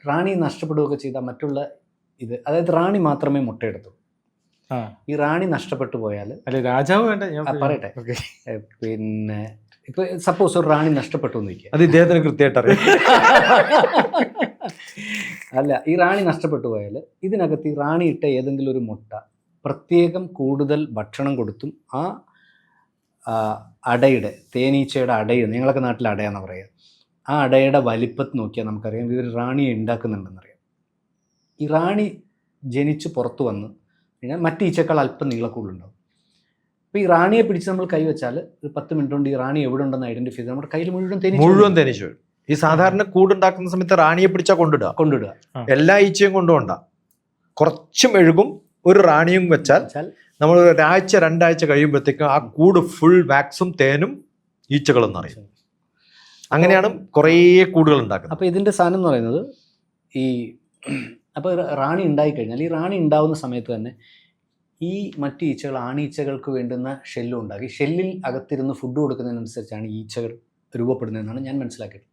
റാണി നഷ്ടപ്പെടുകയൊക്കെ ചെയ്ത മറ്റുള്ള ഇത്, അതായത് റാണി മാത്രമേ മുട്ടയെടുത്തു. ഈ റാണി നഷ്ടപ്പെട്ടു പോയാൽ, അല്ലെ രാജാവ് വേണ്ട, ഞാൻ പറയട്ടെ, പിന്നെ ഇപ്പൊ സപ്പോസ് ഒരു റാണി നഷ്ടപ്പെട്ടു എന്ന് വയ്ക്കുക, അത് ഇദ്ദേഹത്തിന് കൃത്യമായിട്ട് അറിയാം. അല്ല, ഈ റാണി നഷ്ടപ്പെട്ടു പോയാൽ ഇതിനകത്ത് ഈ റാണി ഇട്ട ഏതെങ്കിലും ഒരു മുട്ട പ്രത്യേകം കൂടുതൽ ഭക്ഷണം കൊടുത്തും ആ അടയുടെ, തേനീച്ചയുടെ അടയുടെ, നിങ്ങളൊക്കെ നാട്ടിൽ അടയാന്ന് പറയുക, ആ അടയുടെ വലിപ്പത്ത് നോക്കിയാൽ നമുക്കറിയാം ഇതൊരു റാണിയെ ഉണ്ടാക്കുന്നുണ്ടെന്നറിയാം. ഈ റാണി ജനിച്ച് പുറത്തു വന്ന് കഴിഞ്ഞാൽ മറ്റ് ഈച്ചക്കാൾ അല്പം നീളക്കൂടുണ്ടാവും. അപ്പോൾ ഈ റാണിയെ പിടിച്ച് നമ്മൾ കൈവച്ചാൽ ഒരു 10 മിനിറ്റ് കൊണ്ട് ഈ റാണി എവിടെ ഉണ്ടെന്ന് ഐഡന്റിഫൈ ചെയ്ത് നമ്മുടെ കയ്യിൽ മുഴുവൻ തേനീച്ച വരും. ഈ സാധാരണ കൂടുണ്ടാക്കുന്ന സമയത്ത് റാണിയെ പിടിച്ചാൽ കൊണ്ടിടുക, എല്ലാ ഈച്ചയും കൊണ്ടുപോണ്ട, കുറച്ച് മെഴുകും ഒരു റാണിയും വെച്ചാൽ നമ്മൾ 1-2 കഴിയുമ്പോഴത്തേക്കും ആ കൂട് ഫുൾ വാക്സും തേനും ഈച്ചകളും എന്നറിയും. അങ്ങനെയാണ് കുറേ കൂടുകൾ ഉണ്ടാക്കുന്നത്. അപ്പോൾ ഇതിൻ്റെ സാധനം എന്ന് പറയുന്നത്, ഈ അപ്പോൾ റാണി ഉണ്ടായിക്കഴിഞ്ഞാൽ ഈ റാണി ഉണ്ടാവുന്ന സമയത്ത് തന്നെ ഈ മറ്റ് ഈച്ചകൾ ആണീച്ചകൾക്ക് വേണ്ടുന്ന ഷെല്ലും ഉണ്ടാക്കി, ഷെല്ലിൽ അകത്തിരുന്ന് ഫുഡ് കൊടുക്കുന്നതിനനുസരിച്ചാണ് ഈച്ചകൾ രൂപപ്പെടുന്നതെന്നാണ് ഞാൻ മനസ്സിലാക്കിയത്.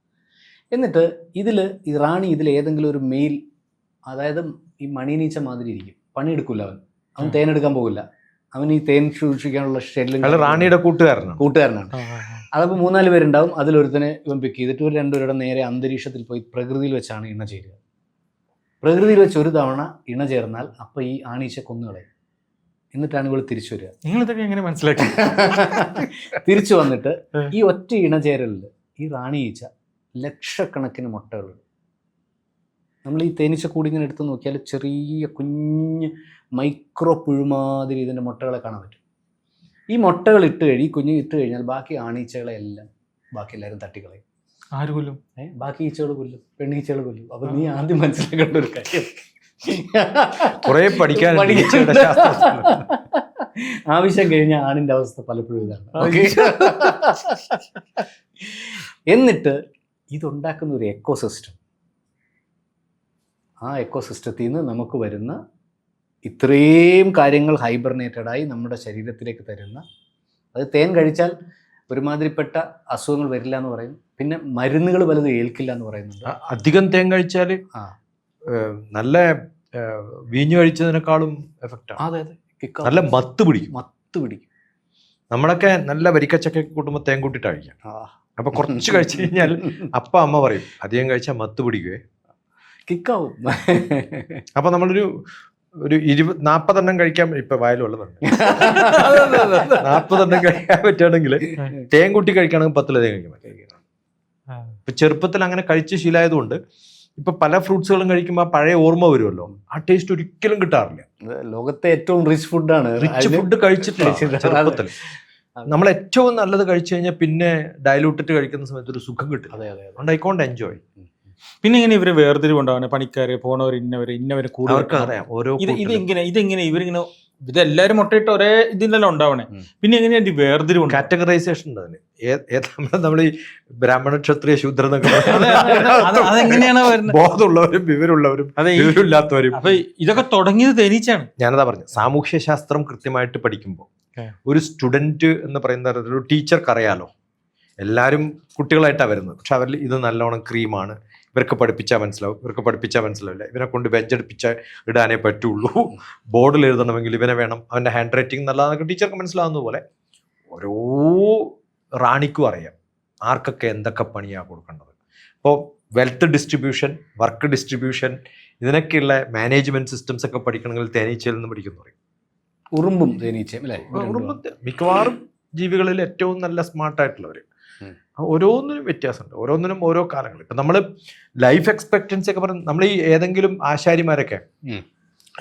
എന്നിട്ട് ഈ റാണി ഏതെങ്കിലും ഒരു മെയിൽ, അതായത് ഈ മണിനീച്ച മാതിരി ഇരിക്കും, പണിയെടുക്കില്ല, അവൻ തേനെടുക്കാൻ പോകില്ല, അവൻ ഈ തേൻ സൂക്ഷിക്കാനുള്ള ഷെല്ലും റാണിയുടെ കൂട്ടുകാരനാണ്. അതപ്പോൾ 3-4 പേരുണ്ടാവും. അതിലൊരുത്തനെ ഇവൻ പിക്ക് ചെയ്തിട്ട് ഒരു 2 പേരുടെ നേരെ അന്തരീക്ഷത്തിൽ പോയി പ്രകൃതിയിൽ വെച്ചാണ് ഇണ ചേരുക. പ്രകൃതിയിൽ വെച്ച് ഒരു തവണ ഇണ ചേർന്നാൽ അപ്പോൾ ഈ ആണീച്ച കൊന്നുകളയും. എന്നിട്ടാണ് ഇവൾ തിരിച്ചു വരിക. നിങ്ങളിതൊക്കെ എങ്ങനെ മനസ്സിലാക്കി? തിരിച്ചു വന്നിട്ട് ഈ ഒറ്റ ഇണ ചേരലിൽ ഈ റാണി ഈച്ച ലക്ഷക്കണക്കിന് മുട്ടകളുണ്ട്. നമ്മൾ ഈ തേനീച്ച കൂടി ഇങ്ങനെ എടുത്ത് നോക്കിയാൽ ചെറിയ കുഞ്ഞ് മൈക്രോ പുഴുമാതിരി ഇതിൻ്റെ മുട്ടകളെ കാണാൻ പറ്റും. ഈ മുട്ടകൾ കുഞ്ഞ് ഇട്ട് കഴിഞ്ഞാൽ ബാക്കി ആണീച്ചകളെ എല്ലാം ബാക്കി എല്ലാവരും തട്ടിക്കളയും. ആര് കൊല്ലും? ബാക്കി ഈച്ചകൾ കൊല്ലും, പെണ്ണീച്ചകൾ കൊല്ലും. അപ്പം നീ ആദ്യം മനസ്സിലാക്കേണ്ട ഒരു കാര്യം, കുറെ പഠിക്കാൻ ആവശ്യം കഴിഞ്ഞ ആണിൻ്റെ അവസ്ഥ പലപ്പോഴും ഇതാണ്. എന്നിട്ട് ഇതുണ്ടാക്കുന്ന ഒരു എക്കോസിസ്റ്റം, ആ എക്കോസിസ്റ്റത്തിൽ നിന്ന് നമുക്ക് വരുന്ന ഇത്രയും കാര്യങ്ങൾ ഹൈബർനേറ്റഡായി നമ്മുടെ ശരീരത്തിലേക്ക് തരുന്ന, അത് തേൻ കഴിച്ചാൽ ഒരുമാതിരിപ്പെട്ട അസുഖങ്ങൾ വരില്ല എന്ന് പറയും. പിന്നെ മരുന്നുകൾ പലതും ഏൽക്കില്ല എന്ന് പറയുന്നുണ്ട്. അധികം തേൻ കഴിച്ചാൽ നല്ല വീഞ്ഞു കഴിച്ചതിനേക്കാളും എഫക്റ്റാണ്. അതെ അതെ, നല്ല മത്ത് പിടിക്കും. നമ്മളൊക്കെ നല്ല വരിക്കച്ചക്ക കൂട്ടുമ്പോൾ തേൻ കൂട്ടിട്ട് കഴിക്കാം. അപ്പൊ കുറച്ച് കഴിച്ചു കഴിഞ്ഞാൽ അപ്പ അമ്മ പറയും അധികം കഴിച്ചാൽ മത്ത് പിടിക്കുവേ, കിക്കാവും. അപ്പൊ നമ്മളൊരു 40 എണ്ണം കഴിക്കാൻ, ഇപ്പൊ വായിലുള്ളതുണ്ട്, 40 എണ്ണം കഴിക്കാൻ പറ്റുകയാണെങ്കിൽ തേൻ കൂട്ടി കഴിക്കുകയാണെങ്കിൽ 10 തേൻ കഴിക്കാൻ പറ്റും. ഇപ്പൊ ചെറുപ്പത്തിൽ അങ്ങനെ കഴിച്ച് ശീലമായതുകൊണ്ട് ഇപ്പൊ പല ഫ്രൂട്ട്സുകളും കഴിക്കുമ്പോൾ ആ പഴയ ഓർമ്മ വരുമല്ലോ, ആ ടേസ്റ്റ് ഒരിക്കലും കിട്ടാറില്ല. ലോകത്തെ ഏറ്റവും റിച്ച് ഫുഡാണ്. റിച്ച് ഫുഡ് കഴിച്ചിട്ടില്ല ചെറുപ്പത്തിൽ. നമ്മൾ ഏറ്റവും നല്ലത് കഴിച്ചു കഴിഞ്ഞാൽ പിന്നെ ഡയലൂട്ടിട്ട് കഴിക്കുന്ന സമയത്ത് ഒരു സുഖം കിട്ടില്ല. അതുകൊണ്ട് ഐ കോണ്ട് എൻജോയ്. പിന്നെ ഇങ്ങനെ ഇവര് വേർതിരിവുണ്ടാവുന്ന പണിക്കാര് പോണവർ ഇന്നവര് കൂടുതൽ ഇതെങ്ങനെ ഇവരിങ്ങനെ ഇതെല്ലാരും മുട്ടയിട്ട് ഒരേ ഇതിലെല്ലാം ഉണ്ടാവണേ. പിന്നെ എങ്ങനെയാ വേർതിരിവ്? കാറ്റഗറൈസേഷൻ ഉണ്ട് അതിന്. നമ്മൾ ഈ ബ്രാഹ്മണ ക്ഷത്രിയ ശൂദ്ര അതെങ്ങനെയാണ് ബോധമുള്ളവരും വിവരമുള്ളവരും വിവരമില്ലാത്തവരും. അപ്പൊ ഇതൊക്കെ തുടങ്ങിയത് തേനീച്ചയാണ്. ഞാനതാ പറഞ്ഞു, സാമൂഹ്യ ശാസ്ത്രം കൃത്യമായിട്ട് പഠിക്കുമ്പോൾ ഒരു സ്റ്റുഡന്റ് എന്ന് പറയുന്ന ഒരു ടീച്ചർക്ക് അറിയാലോ എല്ലാവരും കുട്ടികളായിട്ടാണ് വരുന്നത്. പക്ഷെ അവരിൽ ഇത് നല്ലോണം ക്രീമാണ്, ഇവർക്ക് പഠിപ്പിച്ചാൽ മനസ്സിലാവും, ഇവർക്ക് പഠിപ്പിച്ചാൽ മനസ്സിലാവില്ല, ഇവനെ കൊണ്ട് ബെഞ്ചടിപ്പിച്ചാൽ ഇടാനേ പറ്റുള്ളൂ, ബോർഡിൽ എഴുതണമെങ്കിൽ ഇവനെ വേണം, അവൻ്റെ ഹാൻഡ് റൈറ്റിംഗ് നല്ലതാണെന്നൊക്കെ ടീച്ചർക്ക് മനസ്സിലാവുന്ന പോലെ ഓരോ റാണിക്കും അറിയാം ആർക്കൊക്കെ എന്തൊക്കെ പണിയാണ് കൊടുക്കേണ്ടത്. അപ്പോൾ വെൽത്ത് ഡിസ്ട്രിബ്യൂഷൻ, വർക്ക് ഡിസ്ട്രിബ്യൂഷൻ, ഇതിനൊക്കെയുള്ള മാനേജ്മെന്റ് സിസ്റ്റംസ് ഒക്കെ പഠിക്കണമെങ്കിൽ തേനീച്ചയിൽ നിന്ന് പഠിക്കുന്നു പറയും. ഉറുമ്പും തേനീച്ചയും അല്ലേ? മിക്കവാറും ജീവികളിൽ ഏറ്റവും നല്ല സ്മാർട്ടായിട്ടുള്ളവർ. ഓരോന്നിനും വ്യത്യാസമുണ്ട്, ഓരോന്നിനും ഓരോ കാലങ്ങൾ. ഇപ്പം നമ്മൾ ലൈഫ് എക്സ്പെക്റ്റൻസി ഒക്കെ പറഞ്ഞ് നമ്മൾ ഈ ഏതെങ്കിലും ആശാരിമാരൊക്കെ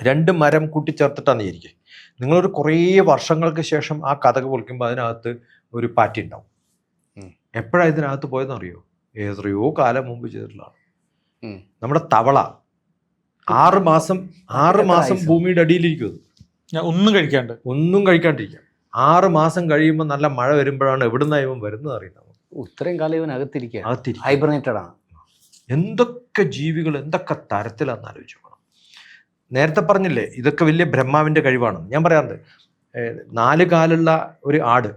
2 മരം കൂട്ടിച്ചേർത്തിട്ടാണ് ഇരിക്കുക. നിങ്ങളൊരു കുറേ വർഷങ്ങൾക്ക് ശേഷം ആ കഥ പൊളിക്കുമ്പോൾ അതിനകത്ത് ഒരു പാറ്റി ഉണ്ടാവും. എപ്പോഴാണ് ഇതിനകത്ത് പോയതെന്ന് അറിയോ? എത്രയോ കാലം മുമ്പ് ചെയ്തിട്ടുള്ളതാണ്. നമ്മുടെ തവള 6 മാസം ഭൂമിയുടെ അടിയിലിരിക്കും. ഒന്നും കഴിക്കാണ്ടിരിക്കാം. 6 മാസം കഴിയുമ്പോൾ നല്ല മഴ വരുമ്പോഴാണ് എവിടുന്നാണ് ഇവൻ വരുന്നത് അറിയുന്നത്. ഇത്രയും കാലം ഇവൻ അകത്തിരിക്കുക, ഹൈബർനേറ്റഡ് ആണ്. എന്തൊക്കെ ജീവികൾ എന്തൊക്കെ തരത്തിലാണെന്ന് ആലോചിച്ചു നോക്കണം. നേരത്തെ പറഞ്ഞില്ലേ ഇതൊക്കെ വലിയ ബ്രഹ്മാവിൻ്റെ കഴിവാണെന്ന്. ഞാൻ പറയാറുണ്ട്, 4 കാലുള്ള ഒരു ആട്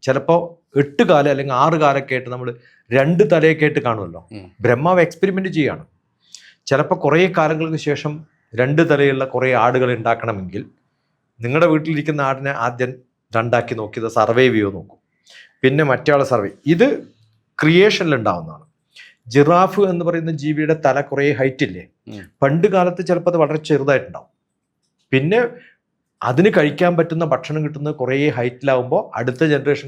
ചിലപ്പോൾ 8 കാലം അല്ലെങ്കിൽ 6 കാലൊക്കെ ആയിട്ട് നമ്മൾ 2 തലയൊക്കെ ആയിട്ട് കാണുമല്ലോ. ബ്രഹ്മാവ് എക്സ്പെരിമെൻ്റ് ചെയ്യാണ്. ചിലപ്പോൾ കുറേ കാലങ്ങൾക്ക് ശേഷം 2 തലയുള്ള കുറേ ആടുകൾ ഉണ്ടാക്കണമെങ്കിൽ നിങ്ങളുടെ വീട്ടിലിരിക്കുന്ന ആടിനെ ആദ്യം 2 ആക്കി നോക്കി ഇത് സർവൈവ് ചെയ്യുമോ നോക്കും, പിന്നെ മറ്റേ ആളെ സർവൈവ്. ഇത് ക്രിയേഷനിൽ ഉണ്ടാവുന്നതാണ്. ജിറാഫ് എന്ന് പറയുന്ന ജീവിയുടെ തല കുറേ ഹൈറ്റ് ഇല്ലേ, പണ്ട് കാലത്ത് ചിലപ്പോൾ അത് വളരെ ചെറുതായിട്ടുണ്ടാവും. പിന്നെ അതിന് കഴിക്കാൻ പറ്റുന്ന ഭക്ഷണം കിട്ടുന്നത് കുറേ ഹൈറ്റിലാവുമ്പോൾ അടുത്ത ജനറേഷൻ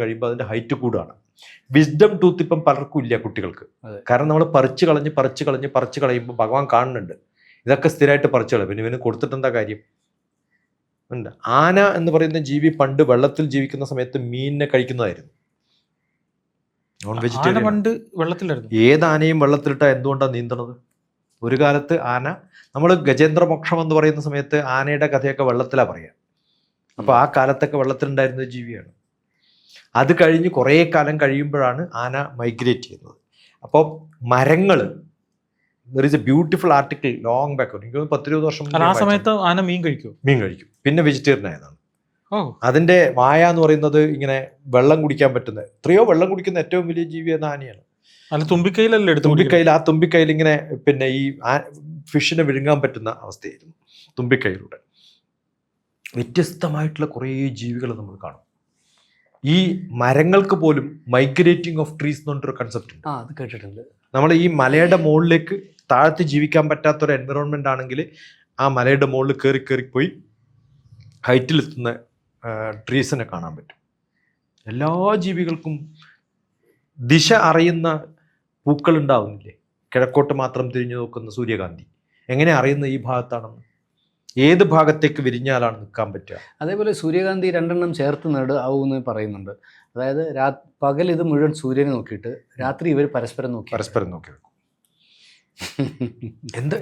കഴിയുമ്പോൾ അതിൻ്റെ ഹൈറ്റ് കൂടുകയാണ്. വിസ്ഡം ടൂത്ത് ഇപ്പം പലർക്കും ഇല്ല കുട്ടികൾക്ക്. കാരണം നമ്മൾ പറിച്ച് കളയുമ്പോൾ ഭഗവാൻ കാണുന്നുണ്ട് ഇതൊക്കെ സ്ഥിരമായിട്ട് പറിച്ചു കളയും. പിന്നെ ഇവന് കൊടുത്തിട്ട് എന്താ കാര്യം? ഉണ്ട്. ആന എന്ന് പറയുന്ന ജീവി പണ്ട് വെള്ളത്തിൽ ജീവിക്കുന്ന സമയത്ത് മീനിനെ കഴിക്കുന്നതായിരുന്നു. Non vegetarian. പണ്ട് വെള്ളത്തിലായിരുന്നു. ഏത് ആനയും വെള്ളത്തിലിട്ടാ എന്തുകൊണ്ടാണ് നീന്തണത്? ഒരു കാലത്ത് ആന, നമ്മൾ ഗജേന്ദ്രമോക്ഷം എന്ന് പറയുന്ന സമയത്ത് ആനയുടെ കഥയൊക്കെ വെള്ളത്തിലാണ് പറയുക. അപ്പോൾ ആ കാലത്തൊക്കെ വെള്ളത്തിലുണ്ടായിരുന്ന ജീവിയാണ്. അത് കഴിഞ്ഞ് കുറേ കാലം കഴിയുമ്പോഴാണ് ആന മൈഗ്രേറ്റ് ചെയ്യുന്നത്. അപ്പോൾ മരങ്ങൾ, there is a beautiful article long back, എനിക്ക് 10-20 വർഷം ആ സമയത്ത് ആന മീൻ കഴിക്കും. പിന്നെ വെജിറ്റേറിയൻ ആയതാണ്. അതിന്റെ വായ എന്ന് പറയുന്നത് ഇങ്ങനെ വെള്ളം കുടിക്കാൻ പറ്റുന്ന, എത്രയോ വെള്ളം കുടിക്കുന്ന ഏറ്റവും വലിയ ജീവി എന്ന ആനയാണ്. തുമ്പിക്കൈയിൽ, ആ തുമ്പിക്കൈയിൽ ഇങ്ങനെ പിന്നെ ഈ ഫിഷിനെ വിഴുങ്ങാൻ പറ്റുന്ന അവസ്ഥയായിരുന്നു തുമ്പിക്കൈയിലൂടെ. വ്യത്യസ്തമായിട്ടുള്ള കുറേ ജീവികൾ നമ്മൾ കാണും. ഈ മരങ്ങൾക്ക് പോലും മൈഗ്രേറ്റിംഗ് ഓഫ് ട്രീസ് എന്ന് പറഞ്ഞൊരു കൺസെപ്റ്റ് ഉണ്ട്. അത് കേട്ടിട്ടുണ്ട്. നമ്മൾ ഈ മലയുടെ മുകളിലേക്ക് താഴത്ത് ജീവിക്കാൻ പറ്റാത്തൊരു എൻവിറോൺമെന്റ് ആണെങ്കിൽ ആ മലയുടെ മുകളിൽ കയറി പോയി ഹൈറ്റിലെത്തുന്ന ട്രീസിനെ കാണാൻ പറ്റും. എല്ലാ ജീവികൾക്കും ദിശ അറിയുന്ന പൂക്കൾ ഉണ്ടാവുന്നില്ലേ? കിഴക്കോട്ട് മാത്രം തിരിഞ്ഞു നോക്കുന്ന സൂര്യകാന്തി എങ്ങനെ അറിയുന്ന ഈ ഭാഗത്താണെന്ന്? ഏത് ഭാഗത്തേക്ക് വിരിഞ്ഞാലാണ് നിൽക്കാൻ പറ്റുക? അതേപോലെ സൂര്യകാന്തി 2 ചേർത്ത് ആവുമെന്ന് പറയുന്നുണ്ട്. അതായത് പകൽ ഇത് മുഴുവൻ സൂര്യനെ നോക്കിയിട്ട് രാത്രി ഇവർ പരസ്പരം നോക്കി വെക്കും.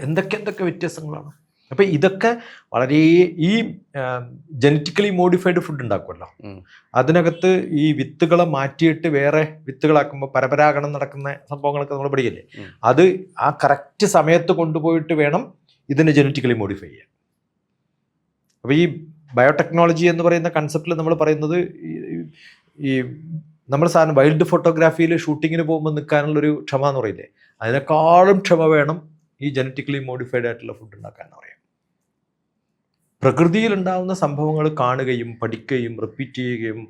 എന്തൊക്കെ വ്യത്യാസങ്ങളാണ്. അപ്പം ഇതൊക്കെ വളരെ ഈ ജനറ്റിക്കലി മോഡിഫൈഡ് ഫുഡ് ഉണ്ടാക്കുമല്ലോ, അതിനകത്ത് ഈ വിത്തുകളെ മാറ്റിയിട്ട് വേറെ വിത്തുകളാക്കുമ്പോൾ പരപരാഗണം നടക്കുന്ന സംഭവങ്ങളൊക്കെ നമ്മൾ പഠിക്കില്ലേ, അത് ആ കറക്റ്റ് സമയത്ത് കൊണ്ടുപോയിട്ട് വേണം ഇതിനെ ജനറ്റിക്കലി മോഡിഫൈ ചെയ്യാൻ. അപ്പോൾ ഈ ബയോടെക്നോളജി എന്ന് പറയുന്ന കൺസെപ്റ്റിൽ നമ്മൾ പറയുന്നത് ഈ നമ്മൾ സാധനം വൈൽഡ് ഫോട്ടോഗ്രാഫിയിൽ ഷൂട്ടിങ്ങിന് പോകുമ്പോൾ നിൽക്കാനുള്ളൊരു ക്ഷമ എന്ന് പറയില്ലേ, അതിനേക്കാളും ക്ഷമ വേണം ഈ ജനറ്റിക്കലി മോഡിഫൈഡ് ആയിട്ടുള്ള ഫുഡ് ഉണ്ടാക്കാൻ പറയാം. പ്രകൃതിയിൽ ഉണ്ടാകുന്ന സംഭവങ്ങൾ കാണുകയും പഠിക്കുകയും റിപ്പീറ്റ് ചെയ്യുകയും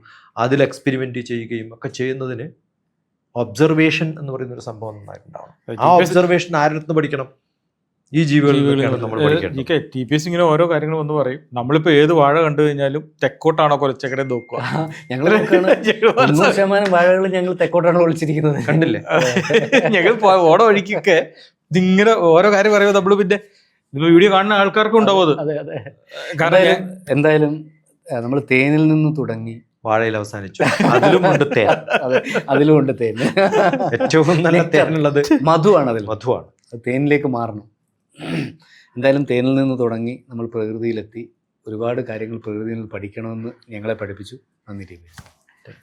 അതിൽ എക്സ്പെരിമെന്റ് ചെയ്യുകയും ഒക്കെ ചെയ്യുന്നതിന് ഒബ്സർവേഷൻ എന്ന് പറയുന്ന ഒരു സംഭവം നന്നായിട്ടുണ്ടാവണം. ആ ഒബ്സർവേഷൻ ആരുടെ പഠിക്കണം? ഈ ജീവികളിൽ നമ്മൾ പഠിക്കണം. TPS ഇങ്ങനെ ഓരോ കാര്യങ്ങൾ വന്ന് പറയും. നമ്മളിപ്പോ ഏത് വാഴ കണ്ടു കഴിഞ്ഞാലും തെക്കോട്ടാണോ കൊലച്ചക്കരെ നോക്കുക. ഞങ്ങൾ 100% വാഴകൾ ഞങ്ങൾ തെക്കോട്ടാണ് ഒളിച്ചിരിക്കുന്നത്. കണ്ടില്ലേ? ഞങ്ങൾ ഓട വഴിക്കൊക്കെ ഇതിങ്ങനെ ഓരോ കാര്യം പറയുമ്പോൾ നമ്മള് പിന്നെ നിങ്ങൾ വീഡിയോ കാണുന്ന ആൾക്കാർക്കും ഉണ്ടാവും അത്. അതെ. കാരണം എന്തായാലും നമ്മൾ തേനിൽ നിന്ന് തുടങ്ങി വാഴയിൽ അവസാനിച്ചു. അതിലുമുണ്ട് തേൻ. അതെ, അതിലുമുണ്ട് തേൻ. ഏറ്റവും നല്ല തേനുള്ളത് മധുവാണ്. മധുവാണ്. തേനിലേക്ക് മാറണം. എന്തായാലും തേനിൽ നിന്ന് തുടങ്ങി നമ്മൾ പ്രകൃതിയിലെത്തി. ഒരുപാട് കാര്യങ്ങൾ പ്രകൃതിയിൽ നിന്ന് പഠിക്കണമെന്ന് ഞങ്ങളെ പഠിപ്പിച്ചു. നന്ദി TPS.